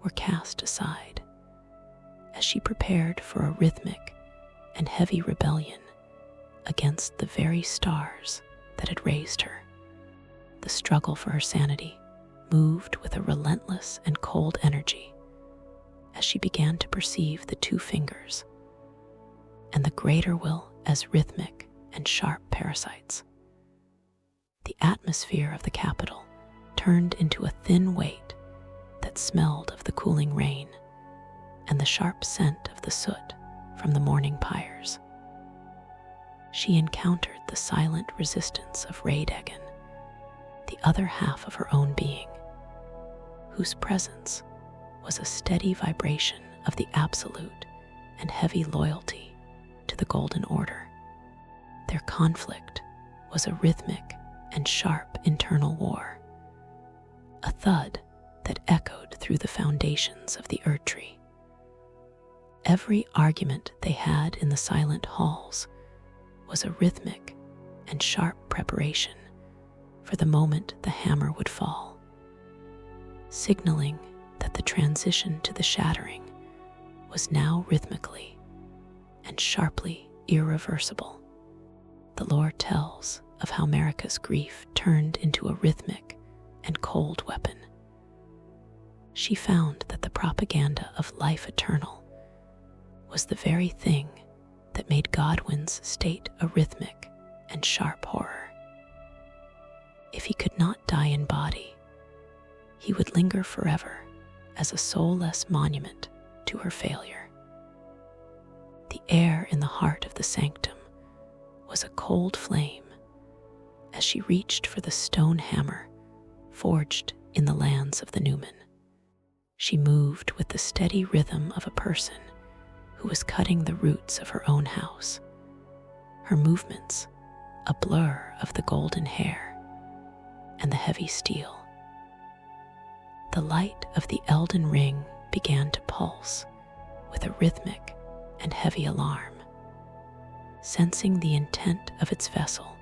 were cast aside. As she prepared for a rhythmic and heavy rebellion against the very stars that had raised her, the struggle for her sanity moved with a relentless and cold energy as she began to perceive the two fingers and the greater will as rhythmic and sharp parasites. The atmosphere of the capital turned into a thin weight that smelled of the cooling rain and the sharp scent of the soot from the morning pyres. She encountered the silent resistance of Rhaedagen, the other half of her own being, whose presence was a steady vibration of the absolute and heavy loyalty to the Golden Order. Their conflict was a rhythmic and sharp internal war, a thud that echoed through the foundations of the Erdtree. Every argument they had in the silent halls was a rhythmic and sharp preparation for the moment the hammer would fall, signaling that the transition to the shattering was now rhythmically and sharply irreversible. The lore tells of how Marika's grief turned into a rhythmic and cold weapon. She found that the propaganda of life eternal was the very thing that made Godwyn's state a rhythmic and sharp horror. If he could not die in body, he would linger forever as a soulless monument to her failure. The air in the heart of the sanctum was a cold flame as she reached for the stone hammer forged in the lands of the Newman. She moved with the steady rhythm of a person who was cutting the roots of her own house, her movements a blur of the golden hair and the heavy steel. The light of the Elden Ring began to pulse with a rhythmic and heavy alarm, sensing the intent of its vessel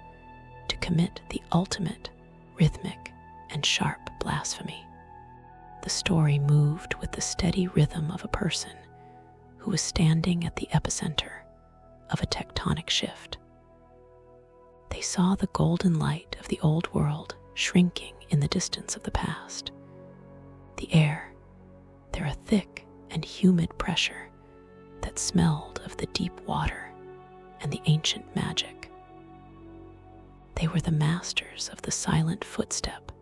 to commit the ultimate rhythmic and sharp blasphemy. The story moved with the steady rhythm of a person who was standing at the epicenter of a tectonic shift. They saw the golden light of the old world shrinking in the distance of the past. The air, there a thick and humid pressure that smelled of the deep water and the ancient magic. They were the masters of the silent footstep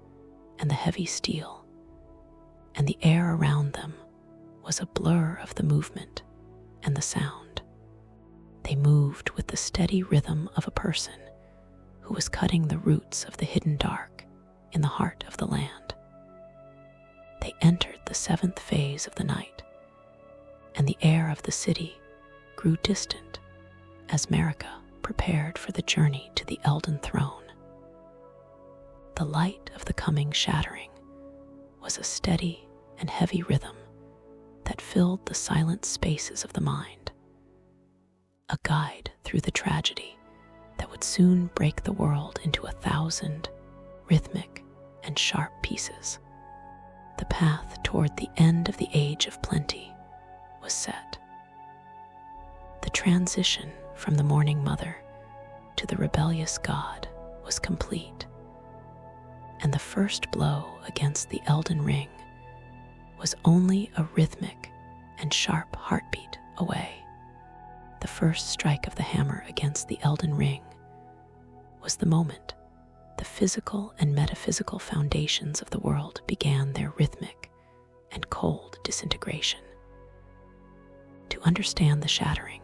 and the heavy steel, and the air around them was a blur of the movement and the sound. They moved with the steady rhythm of a person who was cutting the roots of the hidden dark in the heart of the land. They entered the seventh phase of the night, and the air of the city grew distant as Marika prepared for the journey to the Elden Throne. The light of the coming shattering was a steady and heavy rhythm that filled the silent spaces of the mind, a guide through the tragedy that would soon break the world into 1,000 rhythmic and sharp pieces. The path toward the end of the Age of Plenty was set. The transition from the mourning mother to the rebellious god was complete, and the first blow against the Elden Ring was only a rhythmic and sharp heartbeat away. The first strike of the hammer against the Elden Ring was the moment the physical and metaphysical foundations of the world began their rhythmic and cold disintegration. To understand the shattering,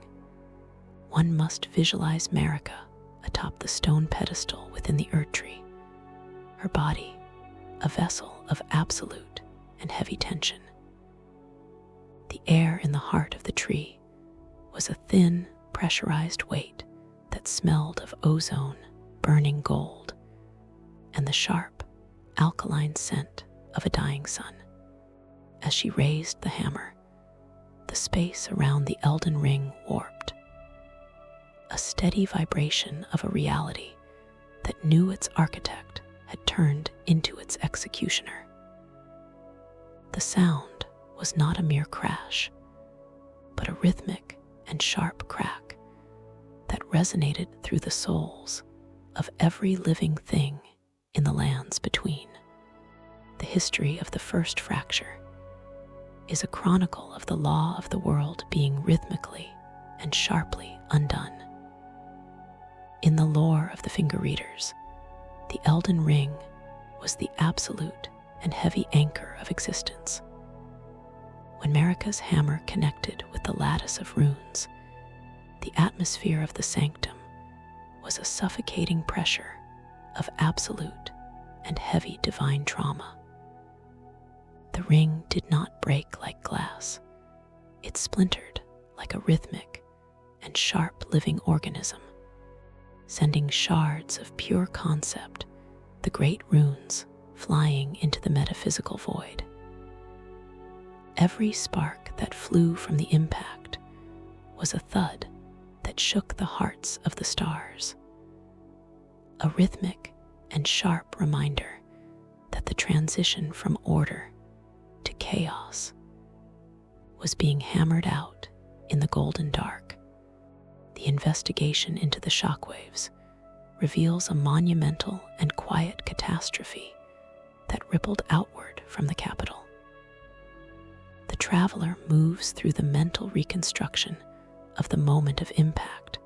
one must visualize Marika atop the stone pedestal within the Erdtree, her body a vessel of absolute and heavy tension. The air in the heart of the tree was a thin, pressurized weight that smelled of ozone, burning gold, and the sharp, alkaline scent of a dying sun. As she raised the hammer, the space around the Elden Ring warped, a steady vibration of a reality that knew its architect had turned into its executioner. The sound was not a mere crash, but a rhythmic and sharp crack that resonated through the souls of every living thing in the lands between. The history of the first fracture is a chronicle of the law of the world being rhythmically and sharply undone. In the lore of the finger readers, the Elden Ring was the absolute and heavy anchor of existence. When Marika's hammer connected with the lattice of runes, the atmosphere of the sanctum was a suffocating pressure of absolute and heavy divine trauma. The ring did not break like glass. It splintered like a rhythmic and sharp living organism, sending shards of pure concept, the great runes, flying into the metaphysical void. Every spark that flew from the impact was a thud that shook the hearts of the stars, a rhythmic and sharp reminder that the transition from order to chaos was being hammered out in the golden dark. The investigation into the shockwaves reveals a monumental and quiet catastrophe that rippled outward from the capital. The traveler moves through the mental reconstruction of the moment of impact,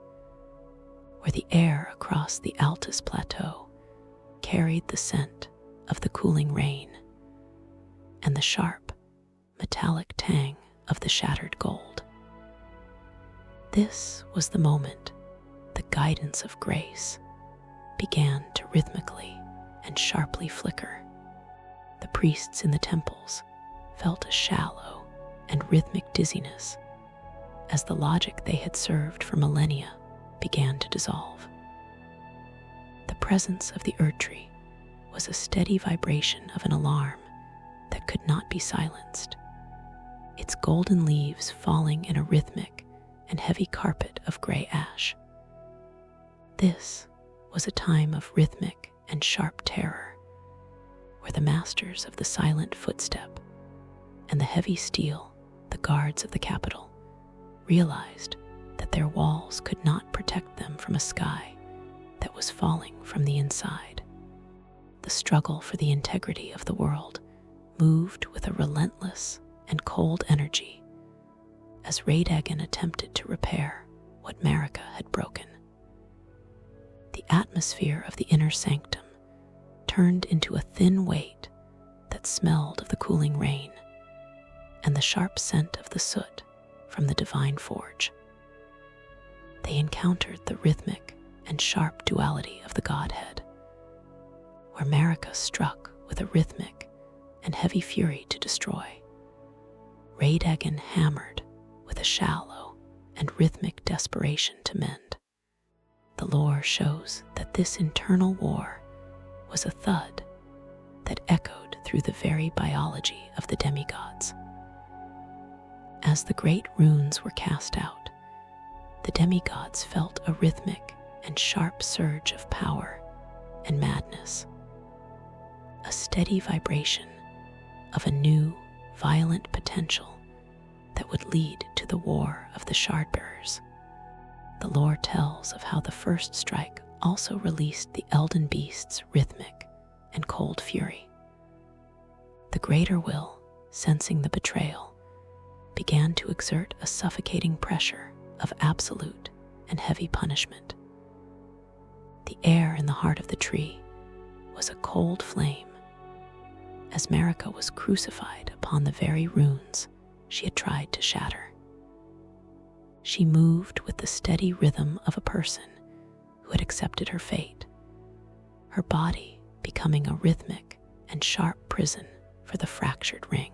where the air across the Altus Plateau carried the scent of the cooling rain and the sharp, metallic tang of the shattered gold. This was the moment the guidance of grace began to rhythmically and sharply flicker. The priests in the temples felt a shallow and rhythmic dizziness as the logic they had served for millennia began to dissolve. The presence of the Erdtree was a steady vibration of an alarm that could not be silenced, its golden leaves falling in a rhythmic and heavy carpet of gray ash. This was a time of rhythmic and sharp terror, where the masters of the silent footstep and the heavy steel, the guards of the capital, realized that their walls could not protect them from a sky that was falling from the inside. The struggle for the integrity of the world moved with a relentless and cold energy, as Radagon attempted to repair what Marika had broken. The atmosphere of the inner sanctum turned into a thin weight that smelled of the cooling rain and the sharp scent of the soot from the divine forge. They encountered the rhythmic and sharp duality of the Godhead, where Marika struck with a rhythmic and heavy fury to destroy. Radagon hammered with a shallow and rhythmic desperation to mend. The lore shows that this internal war was a thud that echoed through the very biology of the demigods. As the great runes were cast out, the demigods felt a rhythmic and sharp surge of power and madness, a steady vibration of a new, violent potential that would lead to the war of the Shardbearers. The lore tells of how the first strike also released the Elden Beast's rhythmic and cold fury. The Greater Will, sensing the betrayal, began to exert a suffocating pressure of absolute and heavy punishment. The air in the heart of the tree was a cold flame, as Marika was crucified upon the very runes she had tried to shatter. She moved with the steady rhythm of a person who had accepted her fate, her body becoming a rhythmic and sharp prison for the fractured ring.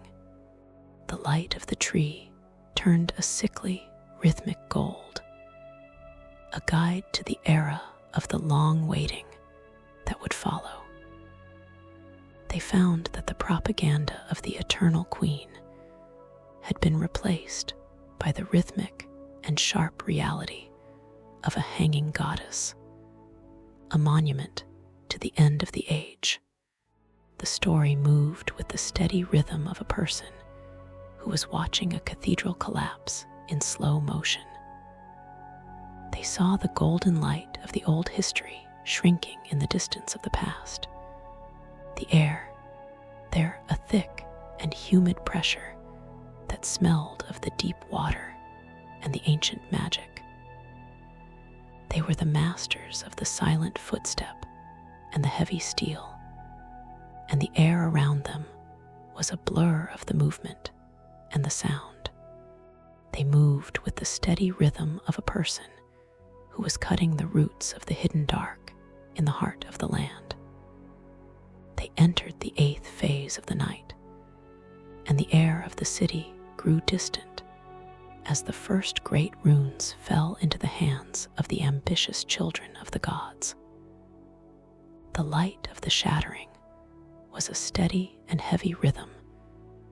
The light of the tree turned a sickly, rhythmic gold, a guide to the era of the long waiting that would follow. They found that the propaganda of the Eternal Queen had been replaced by the rhythmic and sharp reality of a hanging goddess, a monument to the end of the age. The story moved with the steady rhythm of a person who was watching a cathedral collapse in slow motion. They saw the golden light of the old history shrinking in the distance of the past. The air, there a thick and humid pressure that smelled of the deep water and the ancient magic. They were the masters of the silent footstep and the heavy steel, and the air around them was a blur of the movement and the sound. They moved with the steady rhythm of a person who was cutting the roots of the hidden dark in the heart of the land. They entered the 8th phase of the night, and the air of the city grew distant as the first great runes fell into the hands of the ambitious children of the gods. The light of the shattering was a steady and heavy rhythm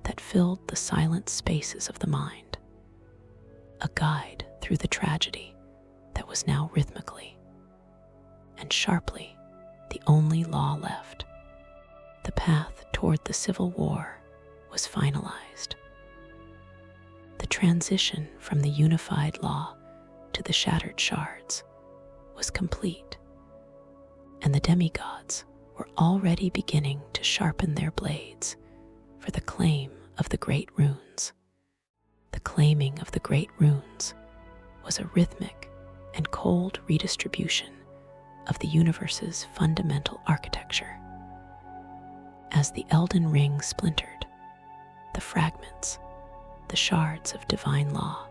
that filled the silent spaces of the mind, a guide through the tragedy that was now rhythmically and sharply the only law left. The path toward the civil war was finalized. The transition from the unified law to the shattered shards was complete, and the demigods were already beginning to sharpen their blades for the claim of the great runes. The claiming of the great runes was a rhythmic and cold redistribution of the universe's fundamental architecture. As the Elden Ring splintered, the fragments, the shards of divine law,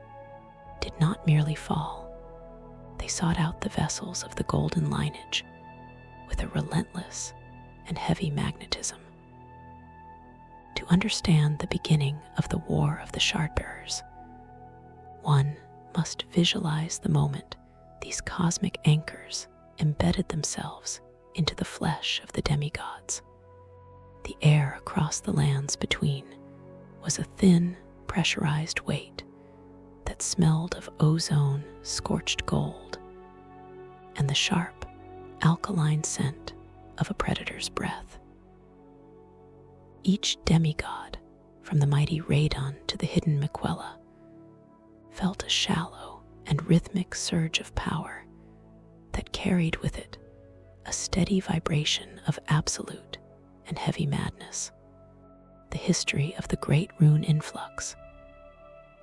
did not merely fall. They sought out the vessels of the golden lineage with a relentless and heavy magnetism. To understand the beginning of the War of the Shardbearers, one must visualize the moment these cosmic anchors embedded themselves into the flesh of the demigods. The air across the lands between was a thin, pressurized weight that smelled of ozone scorched gold and the sharp, alkaline scent of a predator's breath. Each demigod, from the mighty Radon to the hidden Miquella, felt a shallow and rhythmic surge of power that carried with it a steady vibration of absolute and heavy madness. The history of the great rune influx,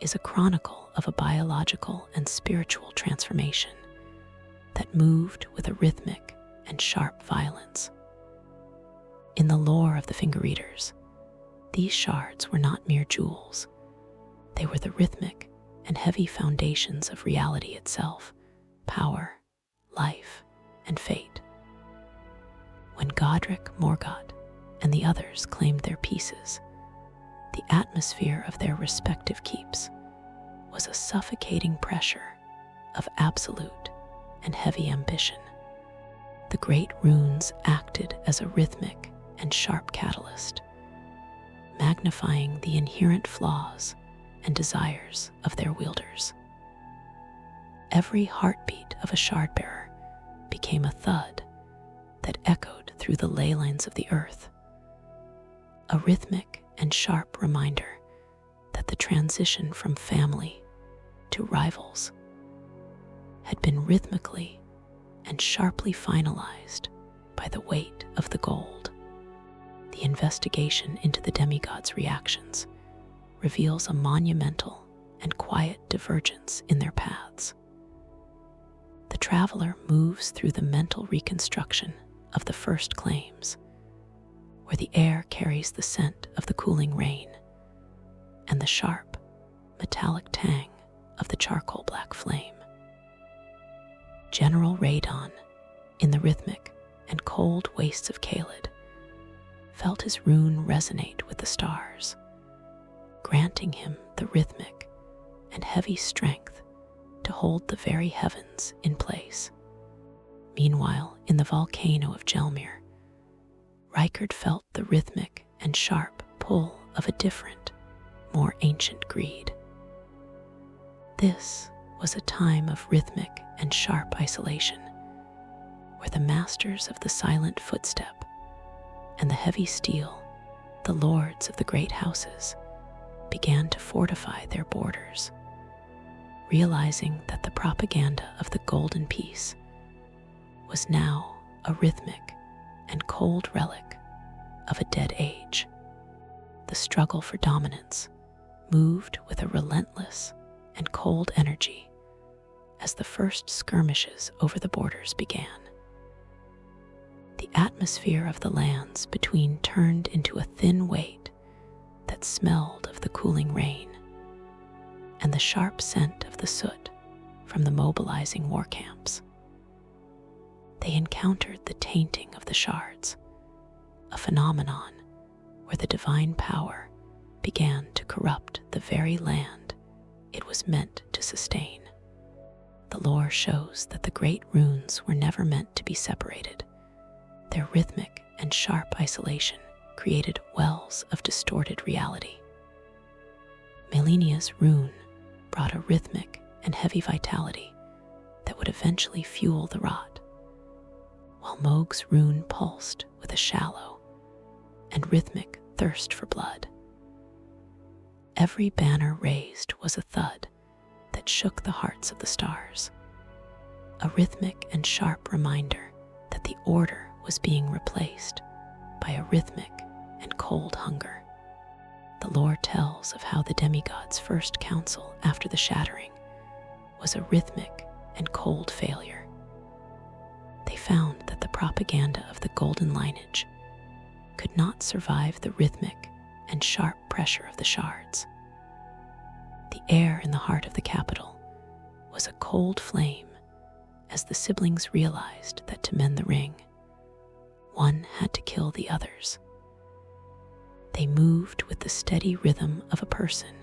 is a chronicle of a biological and spiritual transformation that moved with a rhythmic and sharp violence. In the lore of the finger eaters, these shards were not mere jewels. They were the rhythmic and heavy foundations of reality itself, power, life, and fate. When Godric, Morgoth, and the others claimed their pieces, the atmosphere of their respective keeps was a suffocating pressure of absolute and heavy ambition. The great runes acted as a rhythmic and sharp catalyst, magnifying the inherent flaws and desires of their wielders. Every heartbeat of a shardbearer became a thud that echoed through the ley lines of the earth, a rhythmic and sharp reminder that the transition from family to rivals had been rhythmically and sharply finalized by the weight of the gold. The investigation into the demigods' reactions reveals a monumental and quiet divergence in their paths. The traveler moves through the mental reconstruction of the first claims, where the air carries the scent of the cooling rain and the sharp, metallic tang of the charcoal black flame. General Radon, in the rhythmic and cold wastes of Khalid, felt his rune resonate with the stars, granting him the rhythmic and heavy strength to hold the very heavens in place. Meanwhile, in the volcano of Gelmir, Rykard felt the rhythmic and sharp pull of a different, more ancient greed. This was a time of rhythmic and sharp isolation, where the masters of the silent footstep and the heavy steel, the lords of the great houses, began to fortify their borders, realizing that the propaganda of the Golden Peace was now a rhythmic and cold relic of a dead age. The struggle for dominance moved with a relentless and cold energy as the first skirmishes over the borders began. The atmosphere of the lands between turned into a thin weight that smelled of the cooling rain and the sharp scent of the soot from the mobilizing war camps. They encountered the tainting of the shards, a phenomenon where the divine power began to corrupt the very land it was meant to sustain. The lore shows that the great runes were never meant to be separated. Their rhythmic and sharp isolation created wells of distorted reality. Melinia's rune brought a rhythmic and heavy vitality that would eventually fuel the rot, while Mog's rune pulsed with a shallow and rhythmic thirst for blood. Every banner raised was a thud that shook the hearts of the stars, a rhythmic and sharp reminder that the order was being replaced by a rhythmic and cold hunger. The lore tells of how the demigods' first council after the shattering was a rhythmic and cold failure. They found that the propaganda of the golden lineage could not survive the rhythmic and sharp pressure of the shards. The air in the heart of the capital was a cold flame as the siblings realized that to mend the ring, one had to kill the others. They moved with the steady rhythm of a person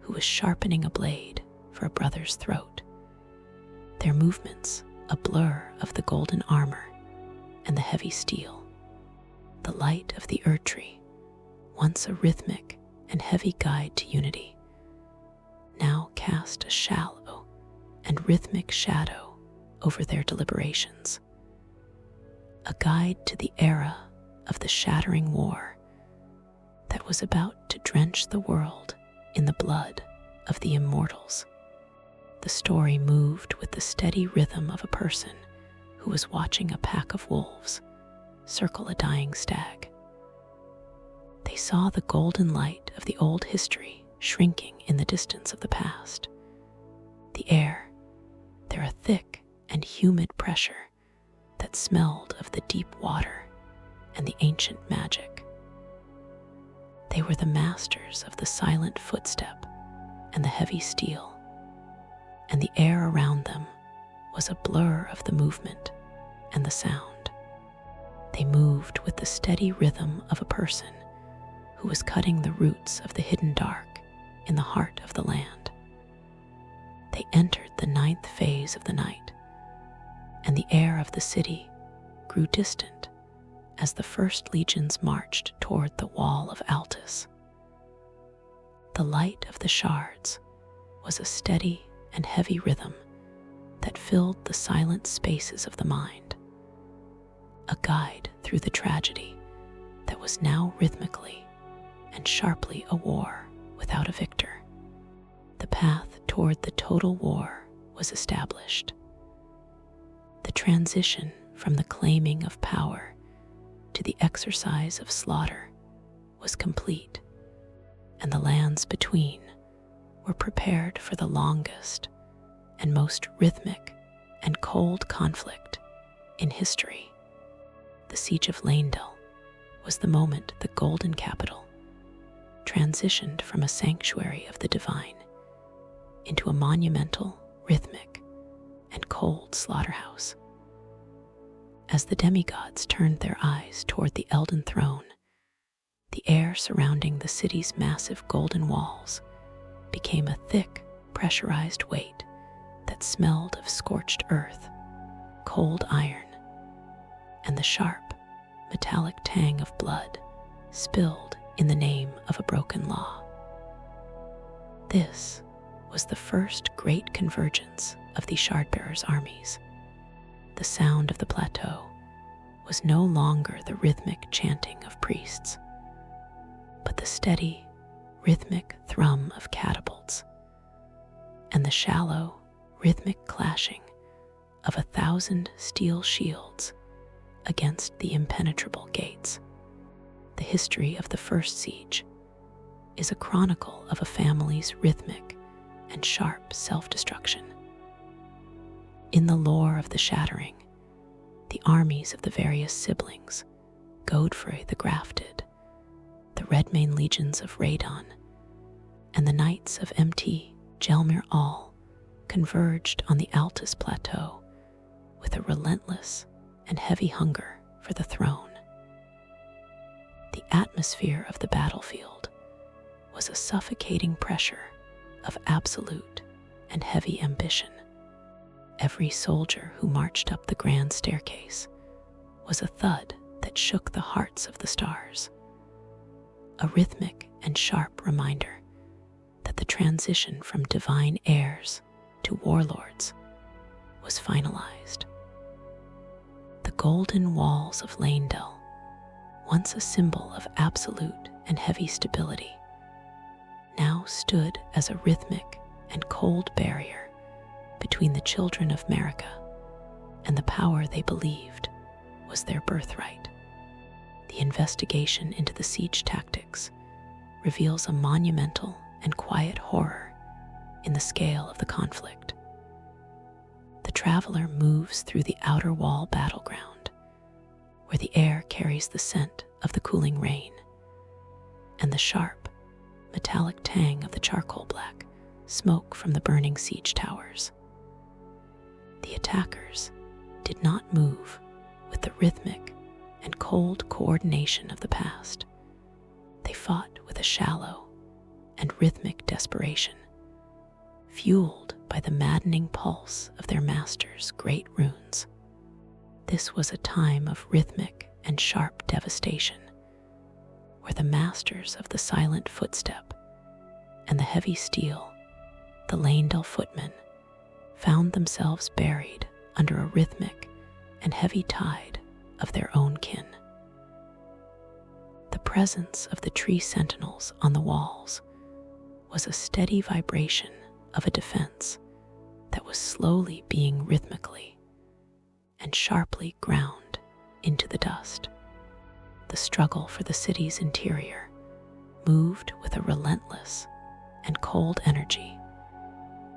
who was sharpening a blade for a brother's throat, their movements a blur of the golden armor and the heavy steel. The light of the Erdtree, once a rhythmic and heavy guide to unity, now cast a shallow and rhythmic shadow over their deliberations, a guide to the era of the shattering war that was about to drench the world in the blood of the immortals. The story moved with the steady rhythm of a person who was watching a pack of wolves circle a dying stag. They saw the golden light of the old history shrinking in the distance of the past. The air, there a thick and humid pressure that smelled of the deep water and the ancient magic. They were the masters of the silent footstep and the heavy steel, and the air around them was a blur of the movement and the sound. They moved with the steady rhythm of a person who was cutting the roots of the hidden dark in the heart of the land. They entered the 9th phase of the night, and the air of the city grew distant as the first legions marched toward the wall of Altus. The light of the shards was a steady and heavy rhythm that filled the silent spaces of the mind, a guide through the tragedy that was now rhythmically and sharply a war without a victor. The path toward the total war was established. The transition from the claiming of power to the exercise of slaughter was complete, and the lands between were prepared for the longest and most rhythmic and cold conflict in history. The Siege of Leyndell was the moment the Golden Capital transitioned from a sanctuary of the divine into a monumental, rhythmic, and cold slaughterhouse. As the demigods turned their eyes toward the Elden Throne, the air surrounding the city's massive golden walls became a thick, pressurized weight that smelled of scorched earth, cold iron, and the sharp, metallic tang of blood spilled in the name of a broken law. This was the first great convergence of the Shardbearers' armies. The sound of the plateau was no longer the rhythmic chanting of priests, but the steady, rhythmic thrum of catapults and the shallow, rhythmic clashing of 1,000 steel shields against the impenetrable gates. The history of the first siege is a chronicle of a family's rhythmic and sharp self-destruction. In the lore of the Shattering, the armies of the various siblings, Godfrey the Grafted, the Redmane legions of Radon, and the Knights of Mt. Gelmir all converged on the Altus Plateau with a relentless and heavy hunger for the throne. The atmosphere of the battlefield was a suffocating pressure of absolute and heavy ambition. Every soldier who marched up the grand staircase was a thud that shook the hearts of the stars, a rhythmic and sharp reminder that the transition from divine heirs to warlords was finalized. The golden walls of Leyndell, once a symbol of absolute and heavy stability, now stood as a rhythmic and cold barrier between the children of Marika and the power they believed was their birthright. The investigation into the siege tactics reveals a monumental and quiet horror in the scale of the conflict. The traveler moves through the outer wall battleground, where the air carries the scent of the cooling rain and the sharp, metallic tang of the charcoal black smoke from the burning siege towers. The attackers did not move with the rhythmic and cold coordination of the past. They fought with a shallow and rhythmic desperation, fueled by the maddening pulse of their masters' great runes. This was a time of rhythmic and sharp devastation, where the masters of the silent footstep and the heavy steel, the Leyndell footmen, found themselves buried under a rhythmic and heavy tide of their own kin. The presence of the tree sentinels on the walls was a steady vibration of a defense that was slowly being rhythmically and sharply ground into the dust. The struggle for the city's interior moved with a relentless and cold energy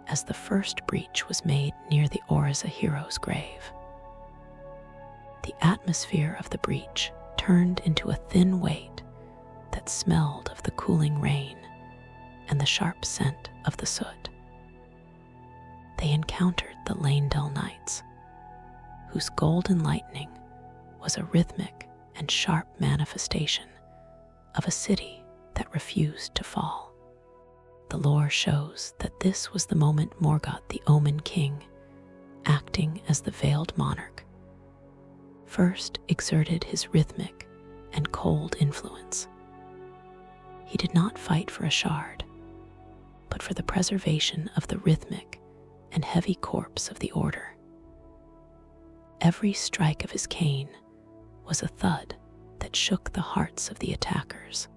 as the first breach was made near the Oriza hero's grave. The atmosphere of the breach turned into a thin weight that smelled of the cooling rain and the sharp scent of the soot. They encountered the Lanedell Knights, whose golden lightning was a rhythmic and sharp manifestation of a city that refused to fall. The lore shows that this was the moment Morgoth the Omen King, acting as the veiled monarch, first exerted his rhythmic and cold influence. He did not fight for a shard, but for the preservation of the rhythmic and heavy corpse of the order. Every strike of his cane was a thud that shook the hearts of the attackers,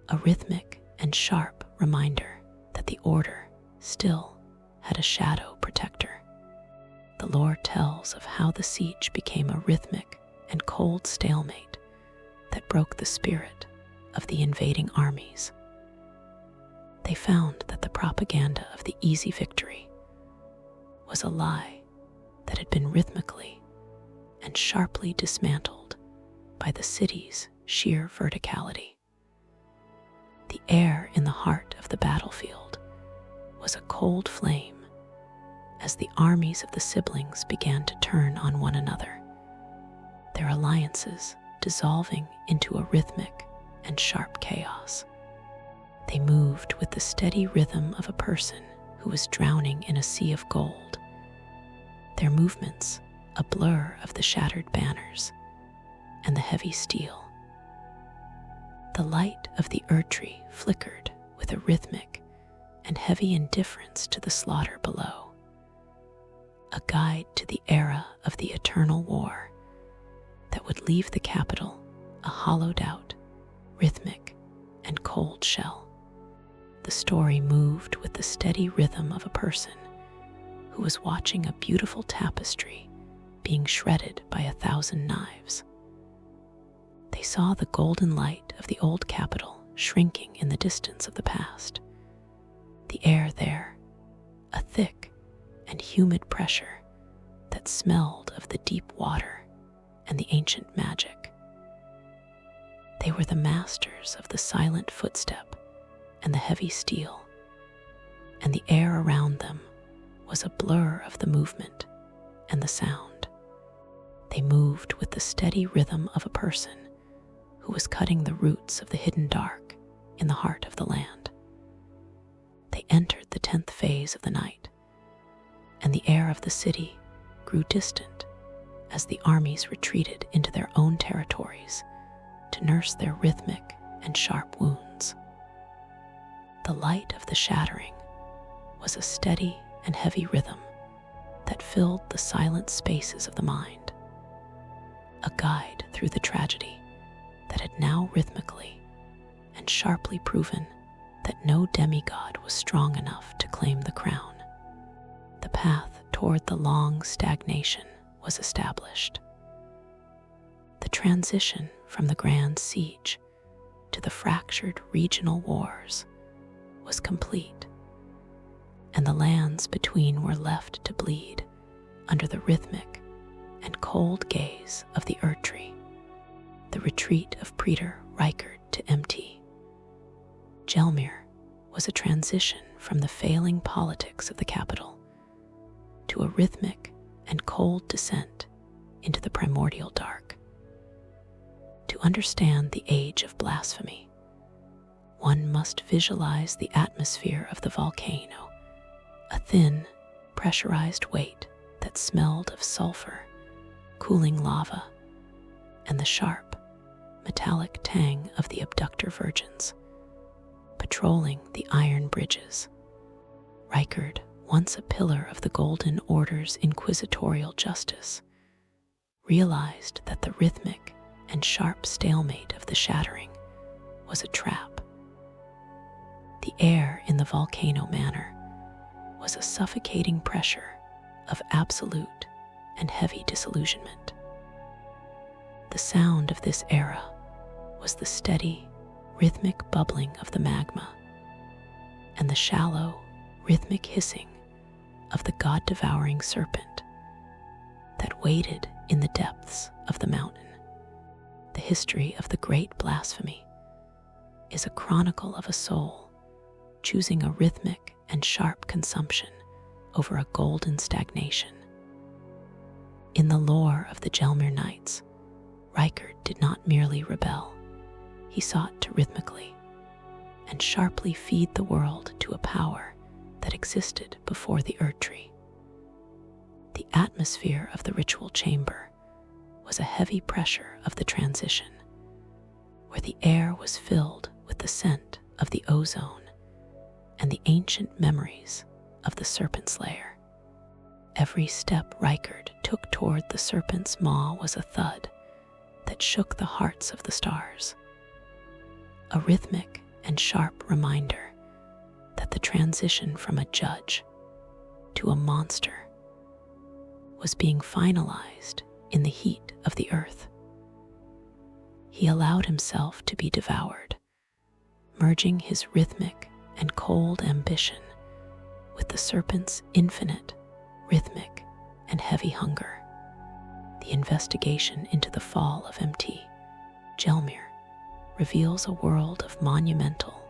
a rhythmic and sharp reminder that the order still had a shadow protector. The lore tells of how the siege became a rhythmic and cold stalemate that broke the spirit of the invading armies. They found that the propaganda of the easy victory was a lie that had been rhythmically and sharply dismantled by the city's sheer verticality. The air in the heart of the battlefield was a cold flame as the armies of the siblings began to turn on one another, their alliances dissolving into a rhythmic and sharp chaos. They moved with the steady rhythm of a person who was drowning in a sea of gold, their movements a blur of the shattered banners and the heavy steel. The light of the Erdtree flickered with a rhythmic and heavy indifference to the slaughter below, a guide to the era of the eternal war that would leave the capital a hollowed-out, rhythmic, and cold shell. The story moved with the steady rhythm of a person who was watching a beautiful tapestry being shredded by 1,000 knives. They saw the golden light of the old capital shrinking in the distance of the past. The air there, a thick and humid pressure that smelled of the deep water and the ancient magic. They were the masters of the silent footstep and the heavy steel, and the air around them was a blur of the movement and the sound. They moved with the steady rhythm of a person who was cutting the roots of the hidden dark in the heart of the land. They entered the 10th phase of the night, and the air of the city grew distant as the armies retreated into their own territories to nurse their rhythmic and sharp wounds. The light of the shattering was a steady and heavy rhythm that filled the silent spaces of the mind, a guide through the tragedy that had now rhythmically and sharply proven that no demigod was strong enough to claim the crown. The path toward the long stagnation was established. The transition from the grand siege to the fractured regional wars was complete, and the lands between were left to bleed under the rhythmic and cold gaze of the Erdtree. The retreat of Praetor Rykard to Mt. Gelmir was a transition from the failing politics of the capital to a rhythmic and cold descent into the primordial dark. To understand the age of blasphemy, one must visualize the atmosphere of the volcano, a thin, pressurized weight that smelled of sulfur, cooling lava, and the sharp, metallic tang of the abductor virgins patrolling the iron bridges. Rykard, once a pillar of the Golden Order's inquisitorial justice, realized that the rhythmic and sharp stalemate of the shattering was a trap. The air in the volcano manor was a suffocating pressure of absolute and heavy disillusionment. The sound of this era was the steady, rhythmic bubbling of the magma, and the shallow, rhythmic hissing of the god-devouring serpent that waited in the depths of the mountain. The history of the great blasphemy is a chronicle of a soul choosing a rhythmic and sharp consumption over a golden stagnation. In the lore of the Gelmir Knights, Rykard did not merely rebel, he sought to rhythmically and sharply feed the world to a power that existed before the Erdtree. The atmosphere of the ritual chamber was a heavy pressure of the transition, where the air was filled with the scent of the ozone and the ancient memories of the serpent's lair. Every step Rykard took toward the serpent's maw was a thud that shook the hearts of the stars, a rhythmic and sharp reminder that the transition from a judge to a monster was being finalized in the heat of the earth. He allowed himself to be devoured, merging his rhythmic and cold ambition with the serpent's infinite, rhythmic, and heavy hunger. The investigation into the fall of MT Gelmir reveals a world of monumental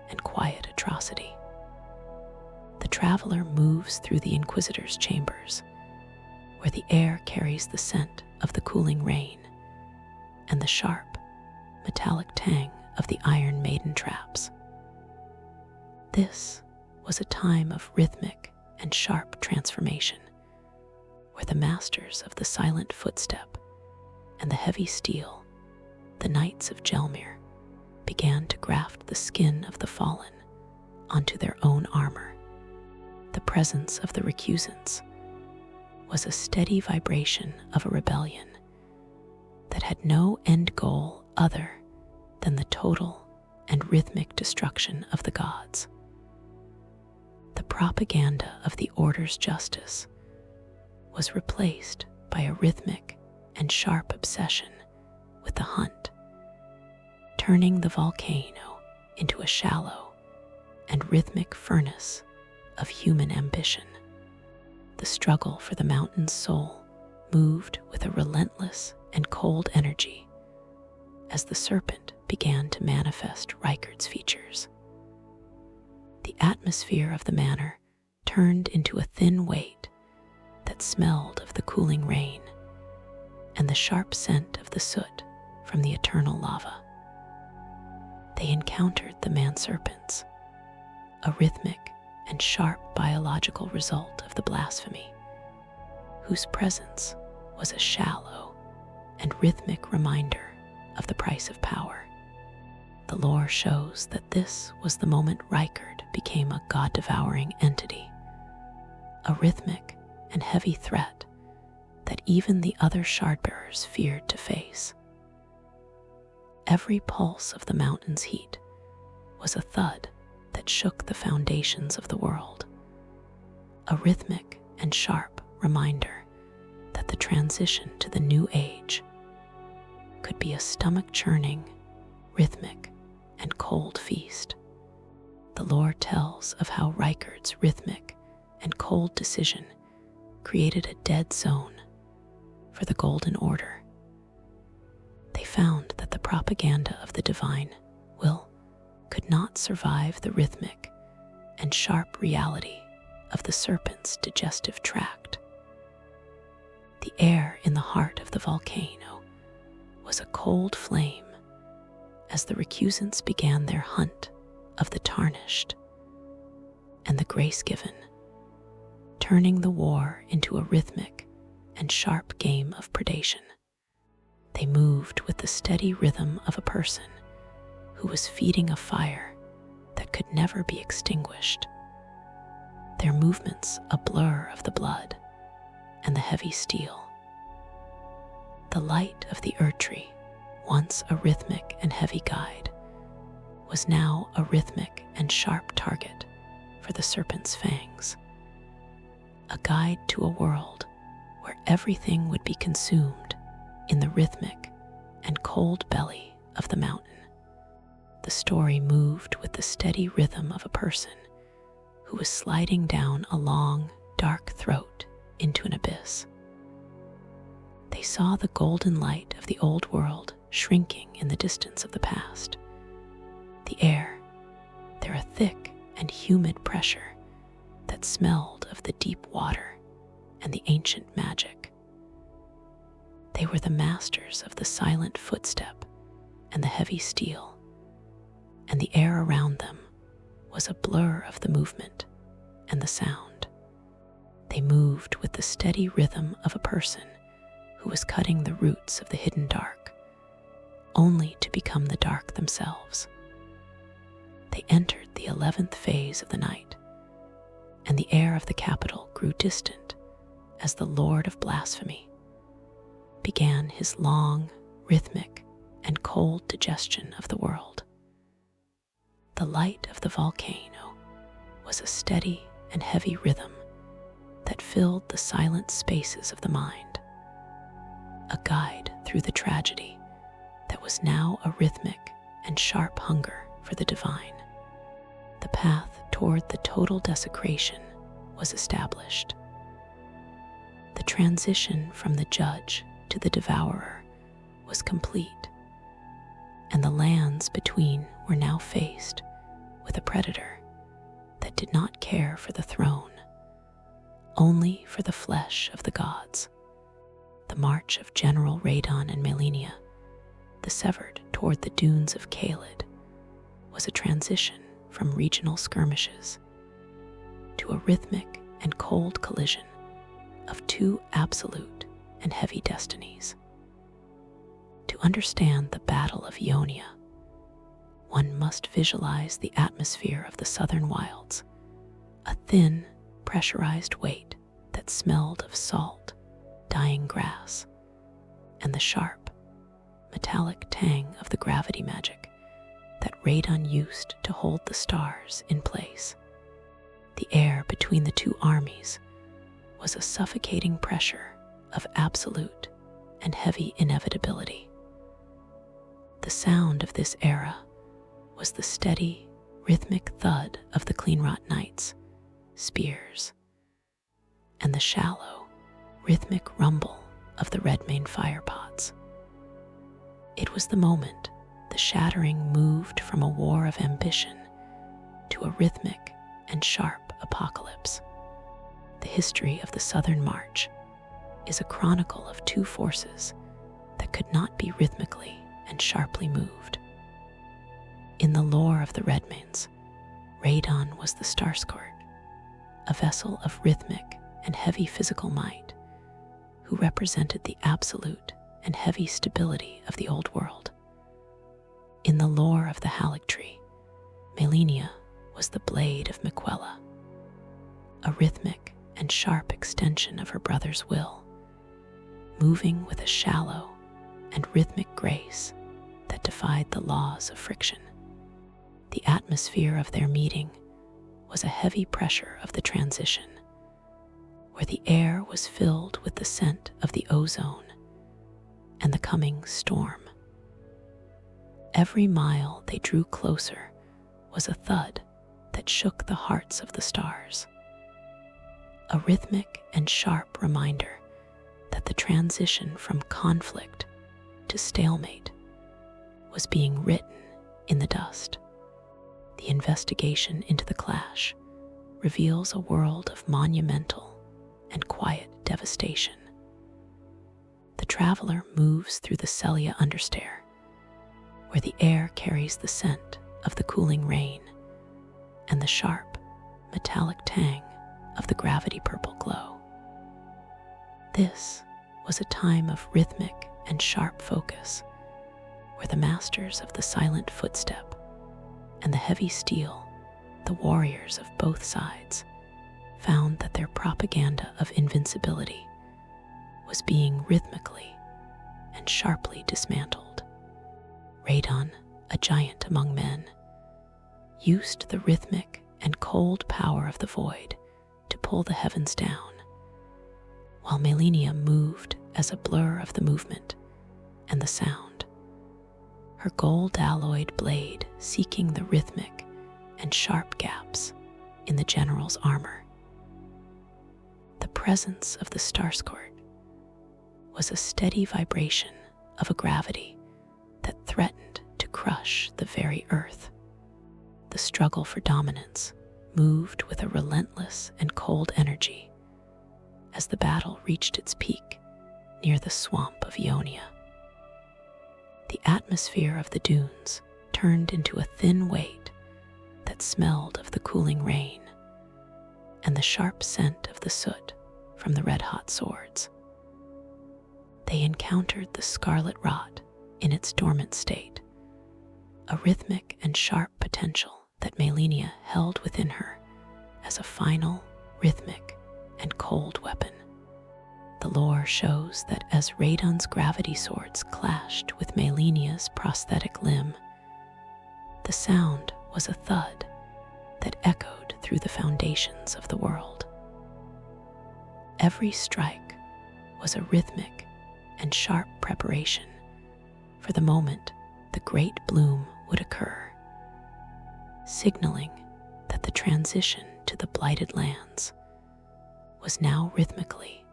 and quiet atrocity. The traveler moves through the Inquisitor's chambers, where the air carries the scent of the cooling rain and the sharp, metallic tang of the Iron Maiden traps. This was a time of rhythmic and sharp transformation, where the masters of the silent footstep and the heavy steel, the Knights of Gelmir, began to graft the skin of the fallen onto their own armor. The presence of the recusants was a steady vibration of a rebellion that had no end goal other than the total and rhythmic destruction of the gods. The propaganda of the Order's justice was replaced by a rhythmic and sharp obsession with the hunt, turning the volcano into a shallow and rhythmic furnace of human ambition. The struggle for the mountain's soul moved with a relentless and cold energy as the serpent began to manifest Rykard's features. The atmosphere of the manor turned into a thin weight that smelled of the cooling rain and the sharp scent of the soot from the eternal lava. They encountered the man-serpents, a rhythmic and sharp biological result of the blasphemy, whose presence was a shallow and rhythmic reminder of the price of power. The lore shows that this was the moment Rykard became a god-devouring entity, a rhythmic and heavy threat that even the other shardbearers feared to face. Every pulse of the mountain's heat was a thud that shook the foundations of the world, a rhythmic and sharp reminder that the transition to the new age could be a stomach-churning, rhythmic, and cold feast. The lore tells of how Rykard's rhythmic and cold decision created a dead zone for the Golden Order. They found that the propaganda of the divine will could not survive the rhythmic and sharp reality of the serpent's digestive tract. The air in the heart of the volcano was a cold flame as the recusants began their hunt of the tarnished and the grace-given, turning the war into a rhythmic and sharp game of predation. They moved with the steady rhythm of a person who was feeding a fire that could never be extinguished, their movements a blur of the blood and the heavy steel. The light of the Erdtree, once a rhythmic and heavy guide, was now a rhythmic and sharp target for the serpent's fangs, a guide to a world where everything would be consumed in the rhythmic and cold belly of the mountain. The story moved with the steady rhythm of a person who was sliding down a long, dark throat into an abyss. They saw the golden light of the old world shrinking in the distance of the past. The air, there a thick and humid pressure that smelled of the deep water and the ancient magic. They were the masters of the silent footstep and the heavy steel, and the air around them was a blur of the movement and the sound. They moved with the steady rhythm of a person who was cutting the roots of the hidden dark, only to become the dark themselves. They entered the 11th phase of the night, and the air of the capital grew distant as the Lord of Blasphemy began his long, rhythmic, and cold digestion of the world. The light of the volcano was a steady and heavy rhythm that filled the silent spaces of the mind, a guide through the tragedy that was now a rhythmic and sharp hunger for the divine. The path toward the total desecration was established. The transition from the judge to the devourer was complete, and the lands between were now faced with a predator that did not care for the throne, only for the flesh of the gods. The march of General Radon and Melania, the severed toward the dunes of Kaled, was a transition from regional skirmishes to a rhythmic and cold collision of two absolute and heavy destinies. To understand the Battle of Ionia, one must visualize the atmosphere of the southern wilds, a thin, pressurized weight that smelled of salt, dying grass, and the sharp, metallic tang of the gravity magic that Radon used to hold the stars in place. The air between the two armies was a suffocating pressure of absolute and heavy inevitability. The sound of this era was the steady, rhythmic thud of the clean-wrought knights, spears, and the shallow, rhythmic rumble of the red-maned firepots. It was the moment the shattering moved from a war of ambition to a rhythmic and sharp apocalypse. The history of the Southern March is a chronicle of two forces that could not be rhythmically and sharply moved. In the lore of the Redmanes, Radon was the Starscourt, a vessel of rhythmic and heavy physical might, who represented the absolute and heavy stability of the old world. In the lore of the Haligtree, Melania was the blade of Miquella, a rhythmic and sharp extension of her brother's will, moving with a shallow and rhythmic grace that defied the laws of friction. The atmosphere of their meeting was a heavy pressure of the transition, where the air was filled with the scent of the ozone and the coming storm. Every mile they drew closer was a thud that shook the hearts of the stars, a rhythmic and sharp reminder that the transition from conflict to stalemate was being written in the dust. The investigation into the clash reveals a world of monumental and quiet devastation. The traveler moves through the Celia understair, where the air carries the scent of the cooling rain and the sharp, metallic tang of the gravity purple glow. This was a time of rhythmic and sharp focus, where the masters of the silent footstep and the heavy steel, the warriors of both sides, found that their propaganda of invincibility was being rhythmically and sharply dismantled. Radon, a giant among men, used the rhythmic and cold power of the void to pull the heavens down, while Melania moved as a blur of the movement and the sound, her gold-alloyed blade seeking the rhythmic and sharp gaps in the general's armor. The presence of the Starscourt was a steady vibration of a gravity that threatened to crush the very earth. The struggle for dominance moved with a relentless and cold energy as the battle reached its peak near the swamp of Ionia. The atmosphere of the dunes turned into a thin weight that smelled of the cooling rain and the sharp scent of the soot from the red-hot swords. They encountered the scarlet rot in its dormant state, a rhythmic and sharp potential that Melania held within her as a final, rhythmic, and cold weapon. The lore shows that as Radon's gravity swords clashed with Melania's prosthetic limb, the sound was a thud that echoed through the foundations of the world. Every strike was a rhythmic and sharp preparation for the moment the great bloom would occur, signaling that the transition to the blighted lands was now rhythmically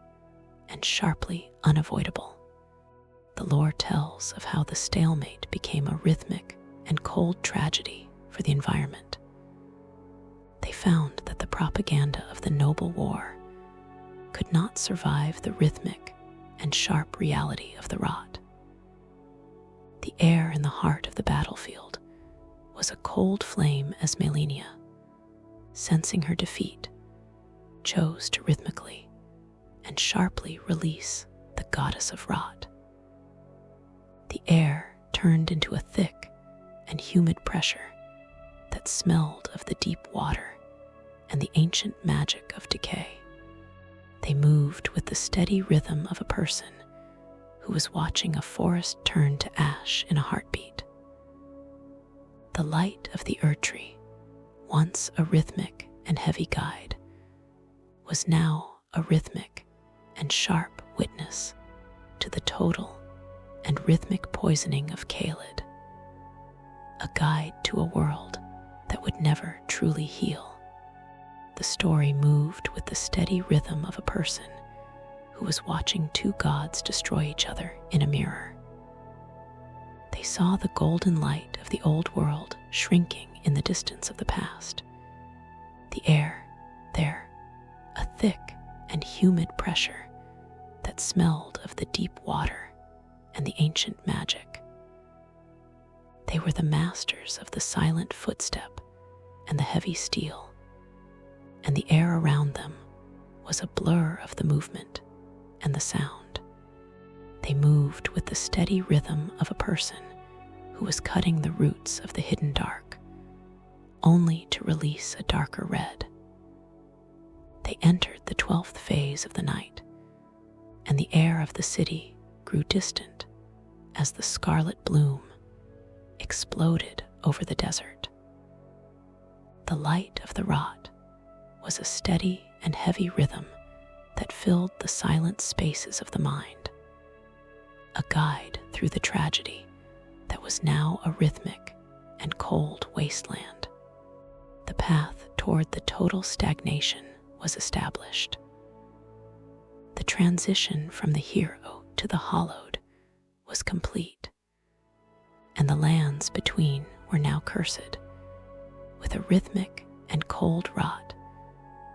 and sharply unavoidable. The lore tells of how the stalemate became a rhythmic and cold tragedy for the environment. They found that the propaganda of the noble war could not survive the rhythmic and sharp reality of the rot. The air in the heart of the battlefield was a cold flame as Melania, sensing her defeat, chose to rhythmically and sharply release the goddess of rot. The air turned into a thick and humid pressure that smelled of the deep water and the ancient magic of decay. They moved with the steady rhythm of a person who was watching a forest turn to ash in a heartbeat. The light of the Erdtree, once a rhythmic and heavy guide, was now a rhythmic and sharp witness to the total and rhythmic poisoning of Kaled, a guide to a world that would never truly heal. The story moved with the steady rhythm of a person who was watching two gods destroy each other in a mirror. They saw the golden light of the old world shrinking in the distance of the past. The air there, a thick and humid pressure that smelled of the deep water and the ancient magic. They were the masters of the silent footstep and the heavy steel, and the air around them was a blur of the movement and the sound. They moved with the steady rhythm of a person who was cutting the roots of the hidden dark, only to release a darker red. They entered the 12th phase of the night, and the air of the city grew distant as the scarlet bloom exploded over the desert. The light of the rot was a steady and heavy rhythm that filled the silent spaces of the mind, a guide through the tragedy that was now a rhythmic and cold wasteland. The path toward the total stagnation was established. The transition from the hero to the hollowed was complete, and the lands between were now cursed with a rhythmic and cold rot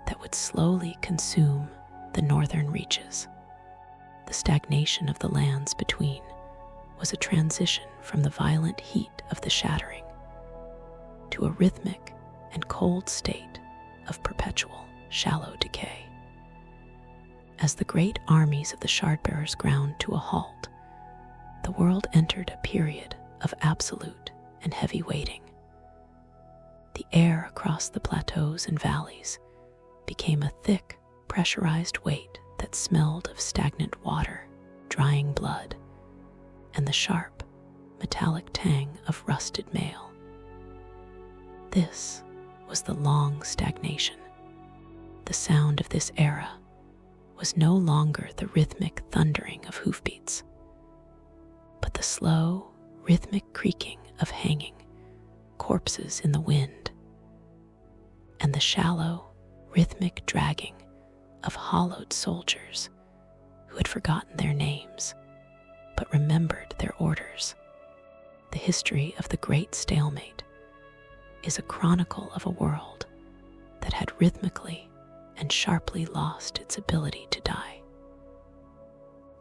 that would slowly consume the northern reaches. The stagnation of the lands between was a transition from the violent heat of the shattering to a rhythmic and cold state of perpetual, shallow decay. As the great armies of the Shardbearers ground to a halt, the world entered a period of absolute and heavy waiting. The air across the plateaus and valleys became a thick, pressurized weight that smelled of stagnant water, drying blood, and the sharp, metallic tang of rusted mail. This was the long stagnation. The sound of this era was no longer the rhythmic thundering of hoofbeats, but the slow, rhythmic creaking of hanging corpses in the wind. and the shallow, rhythmic dragging of hollowed soldiers who had forgotten their names but remembered their orders. The history of the Great Stalemate is a chronicle of a world that had rhythmically and sharply lost its ability to die.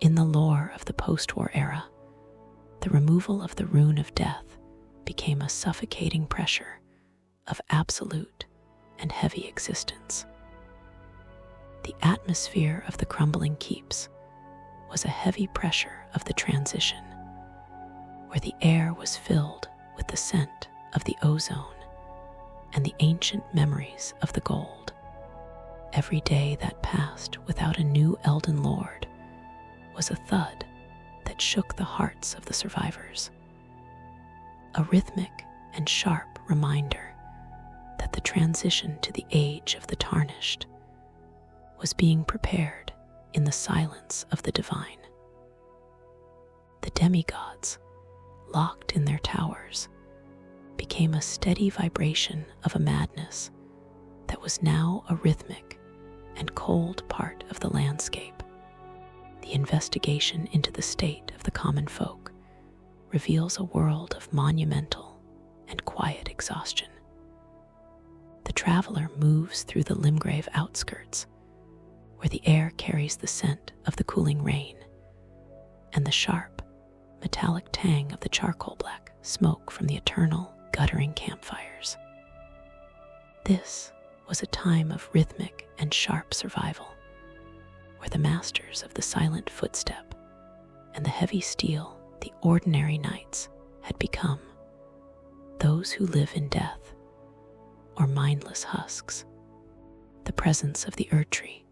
In the lore of the post-war era, the removal of the rune of death became a suffocating pressure of absolute and heavy existence. The atmosphere of the crumbling keeps was a heavy pressure of the transition, where the air was filled with the scent of the ozone and the ancient memories of the gold. Every day that passed without a new Elden Lord was a thud that shook the hearts of the survivors. A rhythmic and sharp reminder that the transition to the age of the tarnished was being prepared in the silence of the divine. The demigods, locked in their towers, became a steady vibration of a madness that was now a rhythmic and cold part of the landscape. The investigation into the state of the common folk reveals a world of monumental and quiet exhaustion. The traveler moves through the Limgrave outskirts, where the air carries the scent of the cooling rain and the sharp, metallic tang of the charcoal black smoke from the eternal, guttering campfires. This was a time of rhythmic and sharp survival, where the masters of the silent footstep and the heavy steel, the ordinary knights, had become those who live in death or mindless husks. The presence of the Erdtree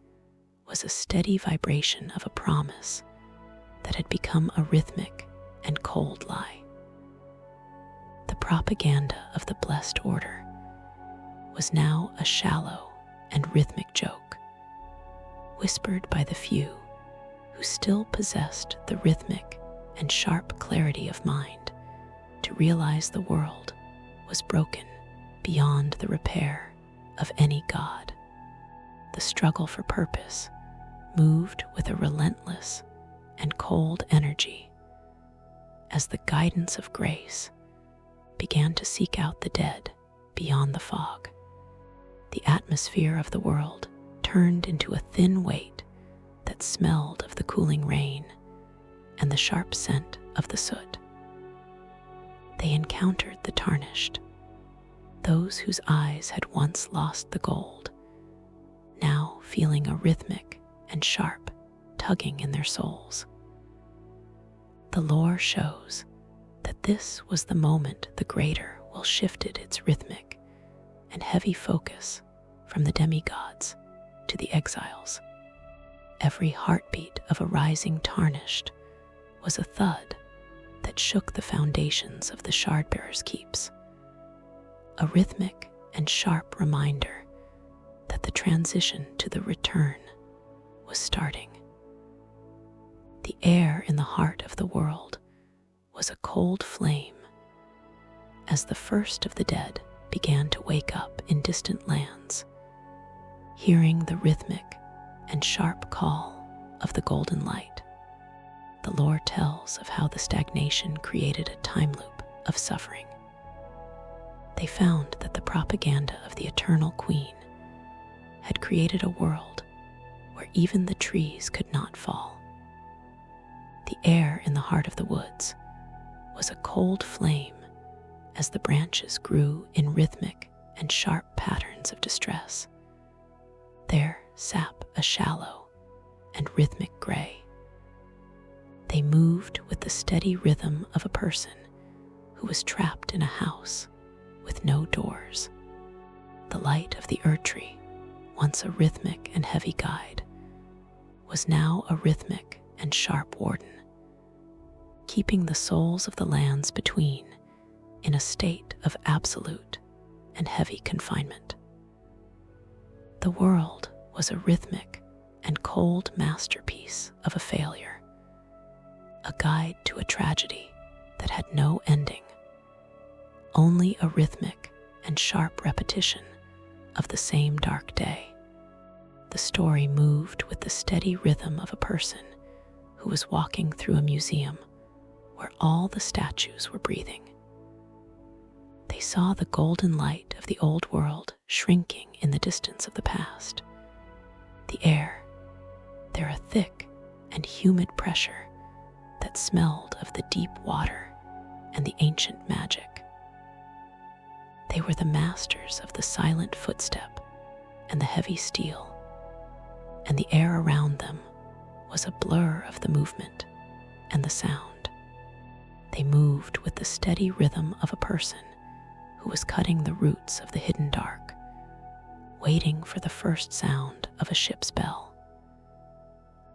was a steady vibration of a promise that had become a rhythmic and cold lie. The propaganda of the blessed order was now a shallow and rhythmic joke, whispered by the few who still possessed the rhythmic and sharp clarity of mind to realize the world was broken beyond the repair of any god. The struggle for purpose moved with a relentless and cold energy as the guidance of grace began to seek out the dead beyond the fog. The atmosphere of the world turned into a thin weight that smelled of the cooling rain and the sharp scent of the soot. They encountered the tarnished, those whose eyes had once lost the gold, now feeling a rhythmic and sharp tugging in their souls. The lore shows that this was the moment the Greater Will shifted its rhythmic and heavy focus from the demigods to the exiles. Every heartbeat of a rising tarnished was a thud that shook the foundations of the Shardbearers' keeps, a rhythmic and sharp reminder that the transition to the return was starting. The air in the heart of the world was a cold flame as the first of the dead began to wake up in distant lands, hearing the rhythmic and sharp call of the golden light. The lore tells of how the stagnation created a time loop of suffering. They found that the propaganda of the Eternal Queen had created a world where even the trees could not fall. The air in the heart of the woods was a cold flame as the branches grew in rhythmic and sharp patterns of distress, their sap a shallow and rhythmic gray. They moved with the steady rhythm of a person who was trapped in a house with no doors. The light of the Erdtree, once a rhythmic and heavy guide, was now a rhythmic and sharp warden, keeping the souls of the lands between in a state of absolute and heavy confinement. The world was a rhythmic and cold masterpiece of a failure, a guide to a tragedy that had no ending. Only a rhythmic and sharp repetition of the same dark day. The story moved with the steady rhythm of a person who was walking through a museum where all the statues were breathing. They saw the golden light of the old world shrinking in the distance of the past. The air, there a thick and humid pressure that smelled of the deep water and the ancient magic. They were the masters of the silent footstep and the heavy steel, and the air around them was a blur of the movement and the sound. They moved with the steady rhythm of a person who was cutting the roots of the hidden dark, waiting for the first sound of a ship's bell.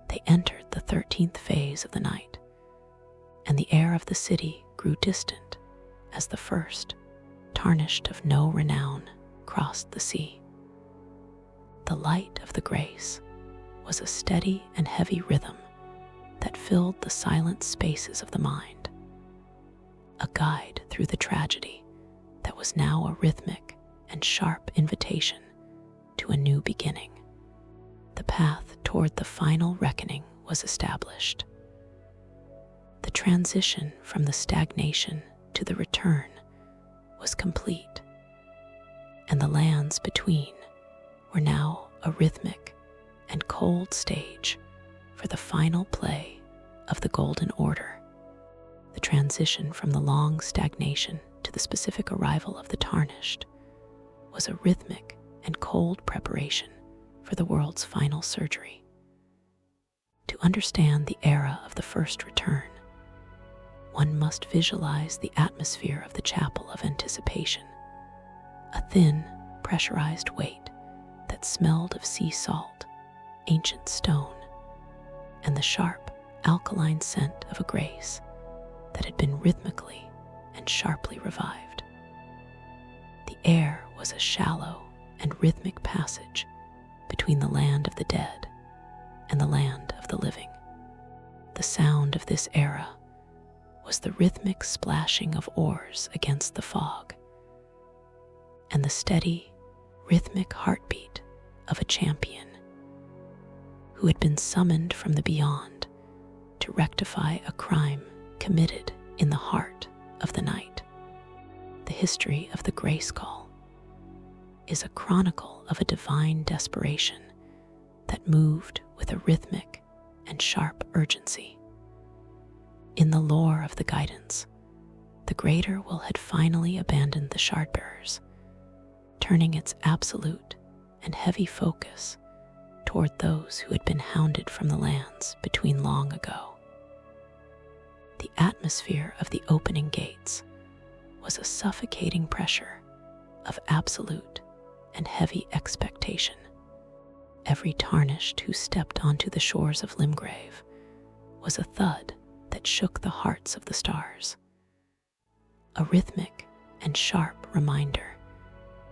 They entered the 13th phase of the night, and the air of the city grew distant as the first, tarnished of no renown, crossed the sea. The light of the grace was a steady and heavy rhythm that filled the silent spaces of the mind, a guide through the tragedy that was now a rhythmic and sharp invitation to a new beginning. The path toward the final reckoning was established. The transition from the stagnation to the return was complete, and the lands between were now a rhythmic and cold stage for the final play of the Golden Order. The transition from the long stagnation to the specific arrival of the tarnished was a rhythmic and cold preparation for the world's final surgery. To understand the era of the first return, one must visualize the atmosphere of the chapel of anticipation, a thin, pressurized weight that smelled of sea salt, ancient stone, and the sharp, alkaline scent of a grace that had been rhythmically and sharply revived. The air was a shallow and rhythmic passage between the land of the dead and the land of the living. The sound of this era was the rhythmic splashing of oars against the fog, and the steady, rhythmic heartbeat of a champion who had been summoned from the beyond to rectify a crime committed in the heart of the night. The history of the Grace Call is a chronicle of a divine desperation that moved with a rhythmic and sharp urgency. In the lore of the guidance, the Greater Will had finally abandoned the Shardbearers, turning its absolute and heavy focus toward those who had been hounded from the lands between long ago. The atmosphere of the opening gates was a suffocating pressure of absolute and heavy expectation. Every tarnished who stepped onto the shores of Limgrave was a thud that shook the hearts of the stars, a rhythmic and sharp reminder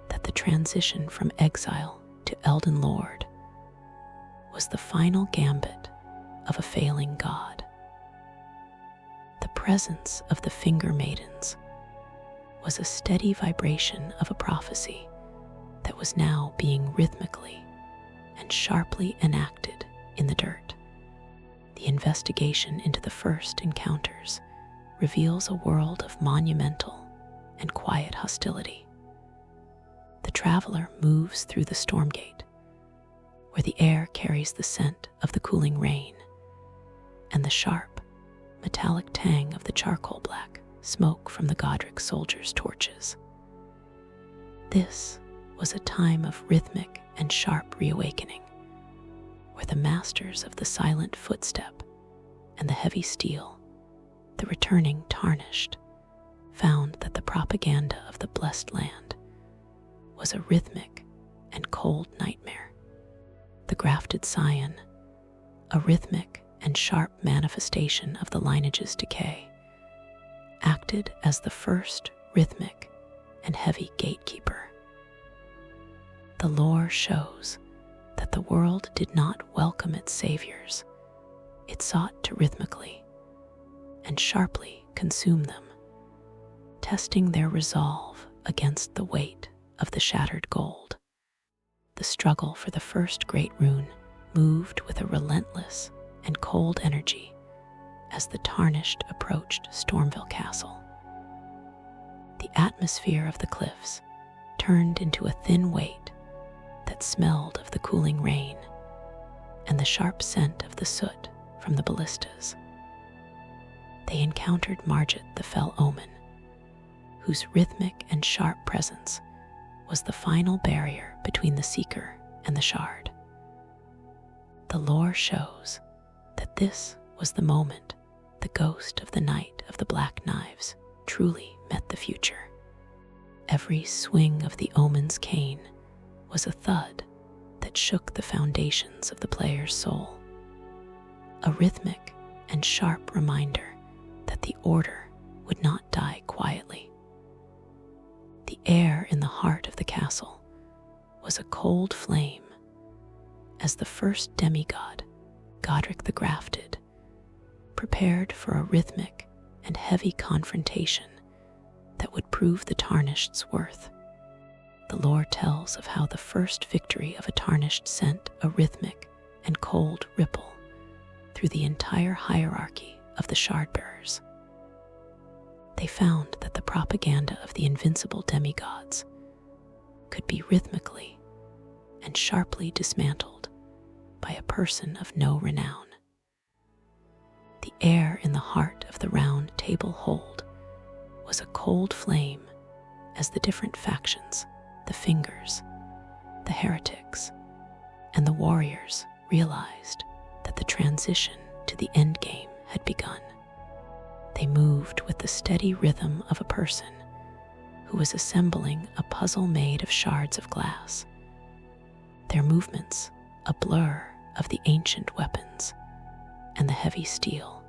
that the transition from exile to Elden Lord was the final gambit of a failing god. The presence of the Finger Maidens was a steady vibration of a prophecy that was now being rhythmically and sharply enacted in the dirt. The investigation into the first encounters reveals a world of monumental and quiet hostility. The traveler moves through the Stormgate, where the air carries the scent of the cooling rain and the sharp, metallic tang of the charcoal black smoke from the Godric soldiers' torches. This was a time of rhythmic and sharp reawakening, where the masters of the silent footstep and the heavy steel, the returning tarnished, found that the propaganda of the blessed land was a rhythmic and cold nightmare. The grafted scion, a rhythmic and sharp manifestation of the lineage's decay, acted as the first rhythmic and heavy gatekeeper. The lore shows that the world did not welcome its saviors. It sought to rhythmically and sharply consume them, testing their resolve against the weight of the shattered gold. the struggle for the first great rune moved with a relentless and cold energy as the Tarnished approached Stormville Castle. The atmosphere of the cliffs turned into a thin weight that smelled of the cooling rain and the sharp scent of the soot from the ballistas. They encountered Margit the Fell Omen, whose rhythmic and sharp presence was the final barrier between the Seeker and the Shard. The lore shows that this was the moment the ghost of the Knight of the Black Knives truly met the future. Every swing of the Omen's cane was a thud that shook the foundations of the player's soul, a rhythmic and sharp reminder that the Order would not die quietly. The air in the heart of the castle was a cold flame as the first demigod, Godric the Grafted, prepared for a rhythmic and heavy confrontation that would prove the Tarnished's worth. The lore tells of how the first victory of a Tarnished sent a rhythmic and cold ripple through the entire hierarchy of the Shardbearers. They found that the propaganda of the invincible demigods could be rhythmically and sharply dismantled by a person of no renown. The air in the heart of the Round Table Hold was a cold flame as the different factions, the Fingers, the Heretics, and the Warriors realized that the transition to the endgame had begun. They moved with the steady rhythm of a person who was assembling a puzzle made of shards of glass, their movements a blur of the ancient weapons and the heavy steel.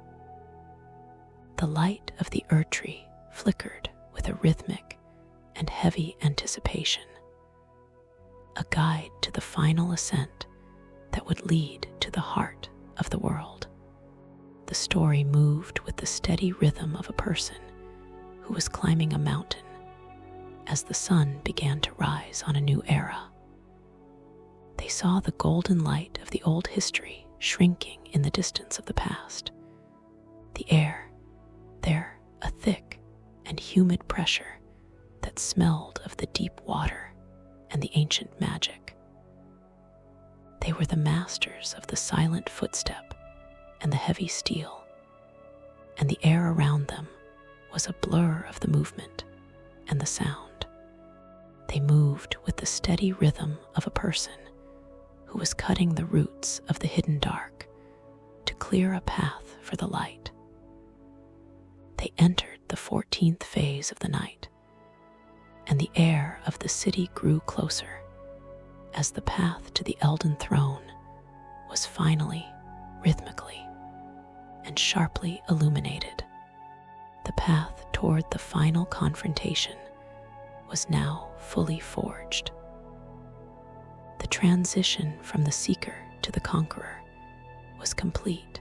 The light of the Erdtree flickered with a rhythmic and heavy anticipation, a guide to the final ascent that would lead to the heart of the world. The story moved with the steady rhythm of a person who was climbing a mountain as the sun began to rise on a new era. They saw the golden light of the old history shrinking in the distance of the past. The air, there, a thick and humid pressure that smelled of the deep water and the ancient magic. They were the masters of the silent footstep and the heavy steel, and the air around them was a blur of the movement and the sound. They moved with the steady rhythm of a person who was cutting the roots of the hidden dark to clear a path for the light. They entered the 14th phase of the night, and the air of the city grew closer as the path to the Elden Throne was finally, rhythmically, and sharply illuminated. The path toward the final confrontation was now fully forged. The transition from the Seeker to the Conqueror was complete,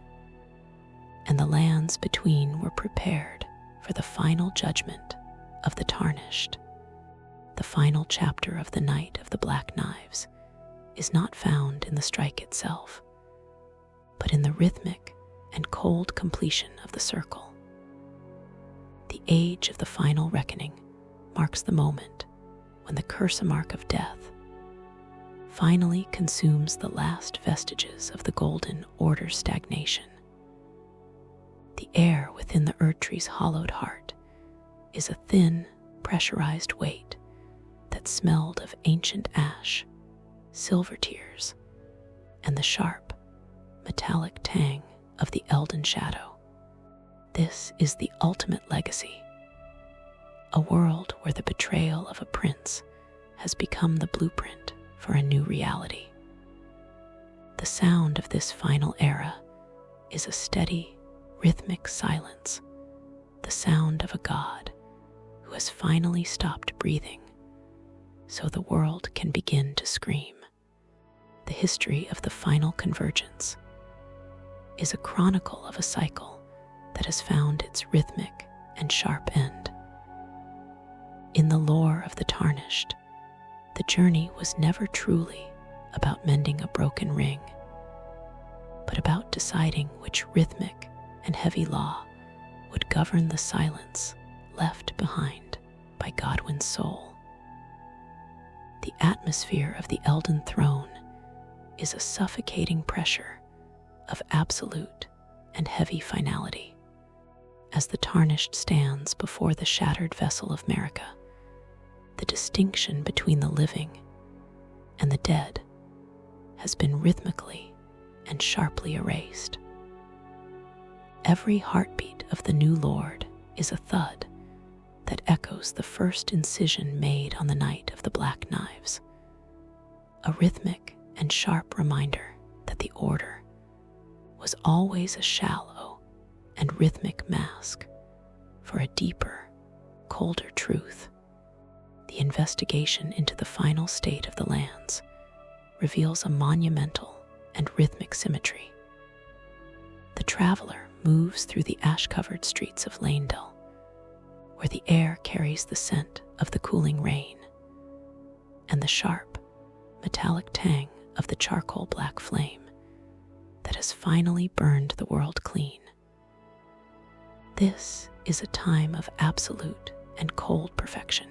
and the lands between were prepared for the final judgment of the Tarnished. The final chapter of the Knight of the Black Knives is not found in the strike itself, but in the rhythmic and cold completion of the circle. The age of the final reckoning marks the moment when the curse-mark of death finally consumes the last vestiges of the Golden Order's stagnation. The air within the Erdtree's hollowed heart is a thin, pressurized weight that smelled of ancient ash, silver tears, and the sharp, metallic tang of the Elden Shadow. This is the ultimate legacy, a world where the betrayal of a prince has become the blueprint for a new reality. The sound of this final era is a steady, rhythmic silence, the sound of a god who has finally stopped breathing so the world can begin to scream. The history of the final convergence is a chronicle of a cycle that has found its rhythmic and sharp end. In the lore of the Tarnished, the journey was never truly about mending a broken ring, but about deciding which rhythmic and heavy law would govern the silence left behind by Godwin's soul. The atmosphere of the Elden Throne is a suffocating pressure of absolute and heavy finality. As the tarnished stands before the shattered vessel of Marika, the distinction between the living and the dead has been rhythmically and sharply erased. Every heartbeat of the new Lord is a thud that echoes the first incision made on the night of the Black Knives, a rhythmic and sharp reminder that the Order was always a shallow and rhythmic mask for a deeper, colder truth. The investigation into the final state of the lands reveals a monumental and rhythmic symmetry. The traveler moves through the ash-covered streets of Lanedell, where the air carries the scent of the cooling rain and the sharp, metallic tang of the charcoal black flame that has finally burned the world clean. This is a time of absolute and cold perfection,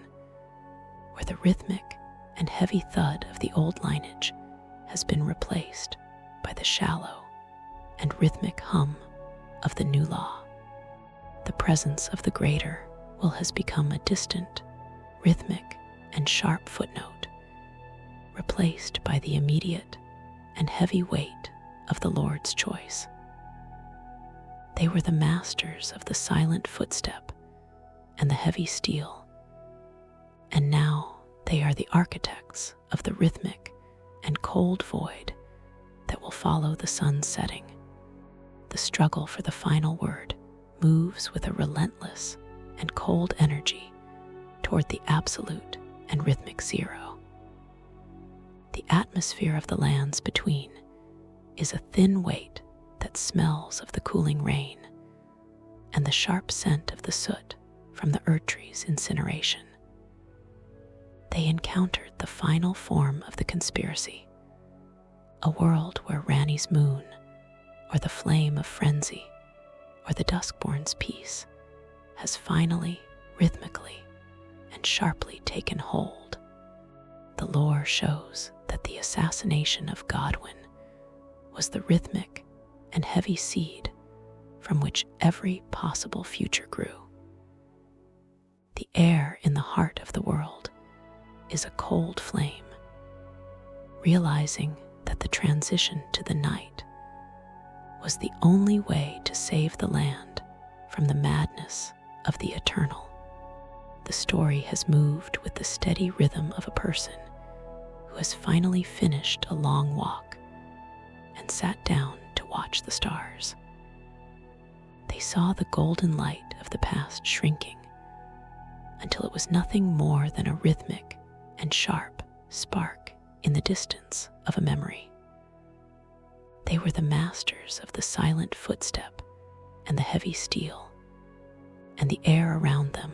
where the rhythmic and heavy thud of the old lineage has been replaced by the shallow and rhythmic hum of the new law. The presence of the greater will has become a distant, rhythmic, and sharp footnote, replaced by the immediate and heavy weight of the Lord's choice. They were the masters of the silent footstep and the heavy steel, and now they are the architects of the rhythmic and cold void that will follow the sun's setting. The struggle for the final word moves with a relentless and cold energy toward the absolute and rhythmic zero. The atmosphere of the lands between is a thin weight that smells of the cooling rain and the sharp scent of the soot from the Erdtree's incineration. They encountered the final form of the conspiracy, a world where Ranni's moon, or the flame of frenzy, or the Duskborn's peace has finally, rhythmically, and sharply taken hold. The lore shows that the assassination of Godwin was the rhythmic and heavy seed from which every possible future grew. The air in the heart of the world is a cold flame, realizing that the transition to the night was the only way to save the land from the madness of the eternal. The story has moved with the steady rhythm of a person who has finally finished a long walk and sat down to watch the stars. They saw the golden light of the past shrinking until it was nothing more than a rhythmic and sharp spark in the distance of a memory. They were the masters of the silent footstep and the heavy steel, and the air around them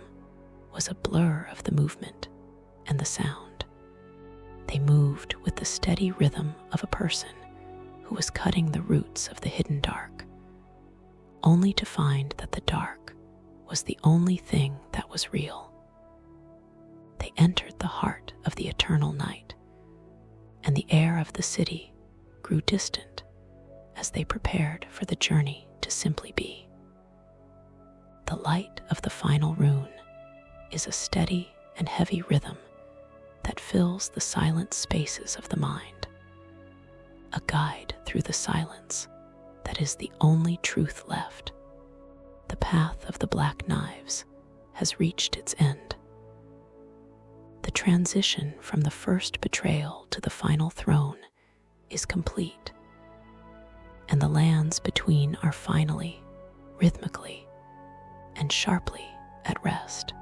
was a blur of the movement and the sound. They moved with the steady rhythm of a person who was cutting the roots of the hidden dark, only to find that the dark was the only thing that was real. They entered the heart of the eternal night, and the air of the city grew distant as they prepared for the journey to simply be. The light of the final rune is a steady and heavy rhythm that fills the silent spaces of the mind, a guide through the silence that is the only truth left. The path of the Black Knives has reached its end. The transition from the first betrayal to the final throne is complete, and the lands between are finally, rhythmically, and sharply at rest.